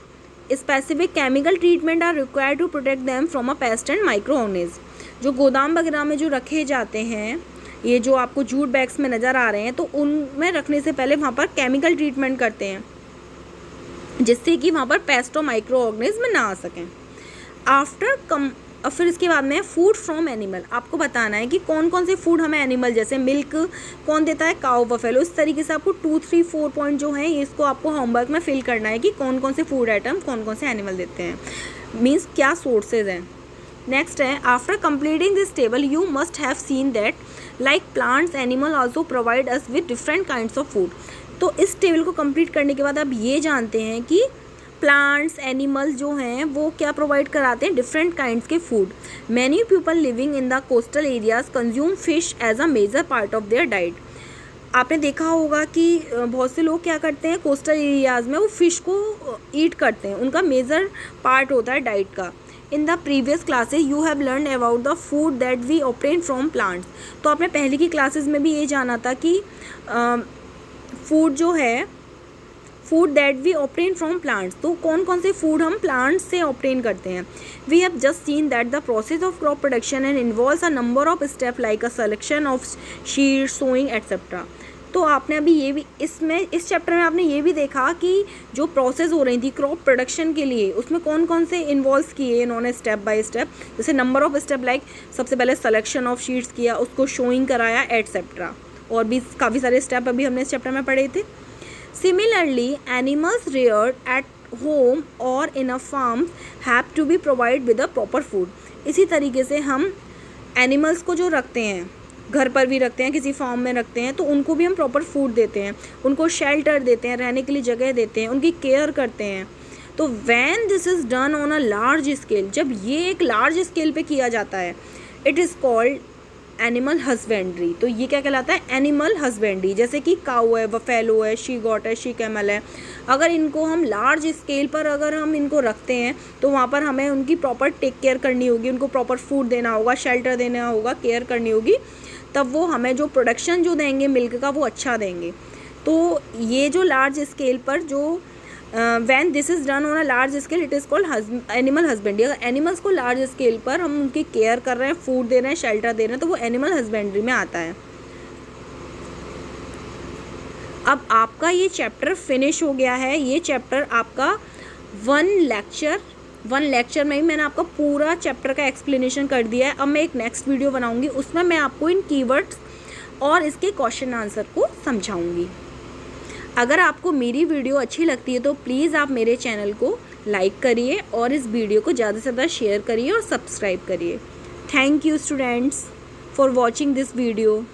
specific chemical treatment are required to protect them from a pest and micro organism. जो गोदाम वगैरह में जो रखे जाते हैं, ये जो आपको जूट बैग्स में नज़र आ रहे हैं, तो उनमें रखने से पहले वहाँ पर केमिकल ट्रीटमेंट करते हैं जिससे कि वहाँ पर पेस्ट और माइक्रो ऑर्गेनिज्म ना आ सकें। फिर इसके बाद में फूड फ्रॉम एनिमल। आपको बताना है कि कौन कौन से फूड हमें एनिमल, जैसे मिल्क कौन देता है? काऊ, बफेलो। इस तरीके से आपको 2, 3, 4 पॉइंट जो हैं इसको आपको होमवर्क में फिल करना है कि कौन कौन से फूड आइटम कौन कौन से एनिमल देते हैं, मीन्स क्या सोर्सेज हैं। नेक्स्ट है after completing this table you must have seen that like plants animal also provide us with different kinds of food. तो इस टेबल को कंप्लीट करने के बाद आप ये जानते हैं कि प्लांट्स एनिमल्स जो हैं वो क्या प्रोवाइड कराते हैं, डिफरेंट काइंड्स के food. Many people living in the coastal areas consume fish as a major part of their diet. आपने देखा होगा कि बहुत से लोग क्या करते हैं, कोस्टल एरियाज़ में वो फ़िश को ईट करते हैं, उनका मेजर पार्ट होता है डाइट का। In the previous classes you have learn about the food that we obtain from plants. तो आपने पहले की क्लासेस में भी ये जाना था कि फूड जो है, food that we obtain from plants, तो कौन कौन से फूड हम प्लांट्स से ऑब्टेन करते हैं। We have just seen that the process of crop production and involves a number of step like a selection of seeds, sowing etcetera. तो आपने अभी ये भी इस चैप्टर में आपने ये भी देखा कि जो प्रोसेस हो रही थी क्रॉप प्रोडक्शन के लिए, उसमें कौन कौन से इन्वॉल्व किए इन्होंने स्टेप बाय स्टेप। जैसे नंबर ऑफ स्टेप लाइक सबसे पहले सिलेक्शन ऑफ सीड्स किया, उसको शोइंग कराया एट्सेट्रा, और भी काफ़ी सारे स्टेप अभी हमने इस चैप्टर में पढ़े थे। Similarly, animals reared at home or in a farm have to be provided with a proper food. इसी तरीके से हम एनिमल्स को जो रखते हैं, घर पर भी रखते हैं, किसी फार्म में रखते हैं, तो उनको भी हम प्रॉपर फूड देते हैं, उनको शेल्टर देते हैं, रहने के लिए जगह देते हैं, उनकी केयर करते हैं। तो when this is done on a large scale, जब ये एक लार्ज स्केल पे किया जाता है, it is called animal husbandry. तो ये क्या कहलाता है, एनिमल हस्बेंड्री। जैसे कि काऊ है, बफेलो है, शी गॉट है, शी कैमल है, अगर इनको हम लार्ज स्केल पर अगर हम इनको रखते हैं तो वहाँ पर हमें उनकी प्रॉपर टेक केयर करनी होगी, उनको प्रॉपर फूड देना होगा, शेल्टर देना होगा, केयर करनी होगी, तब वो हमें जो प्रोडक्शन जो देंगे मिल्क का वो अच्छा देंगे। तो ये जो लार्ज स्केल पर जो when this is done on a large scale it is called animal husbandry. अगर एनिमल्स को लार्ज स्केल पर हम उनकी केयर कर रहे हैं, फूड दे रहे हैं, शेल्टर दे रहे हैं, तो वो एनिमल हस्बेंड्री में आता है। अब आपका ये चैप्टर फिनिश हो गया है। ये चैप्टर आपका वन लेक्चर में ही मैंने आपका पूरा चैप्टर का एक्सप्लेनेशन कर दिया है। अब मैं एक नेक्स्ट वीडियो बनाऊंगी, उसमें मैं आपको इन कीवर्ड्स और इसके क्वेश्चन आंसर को समझाऊंगी। अगर आपको मेरी वीडियो अच्छी लगती है तो प्लीज़ आप मेरे चैनल को लाइक करिए और इस वीडियो को ज़्यादा से ज़्यादा शेयर करिए और सब्सक्राइब करिए। Thank you students for watching this video.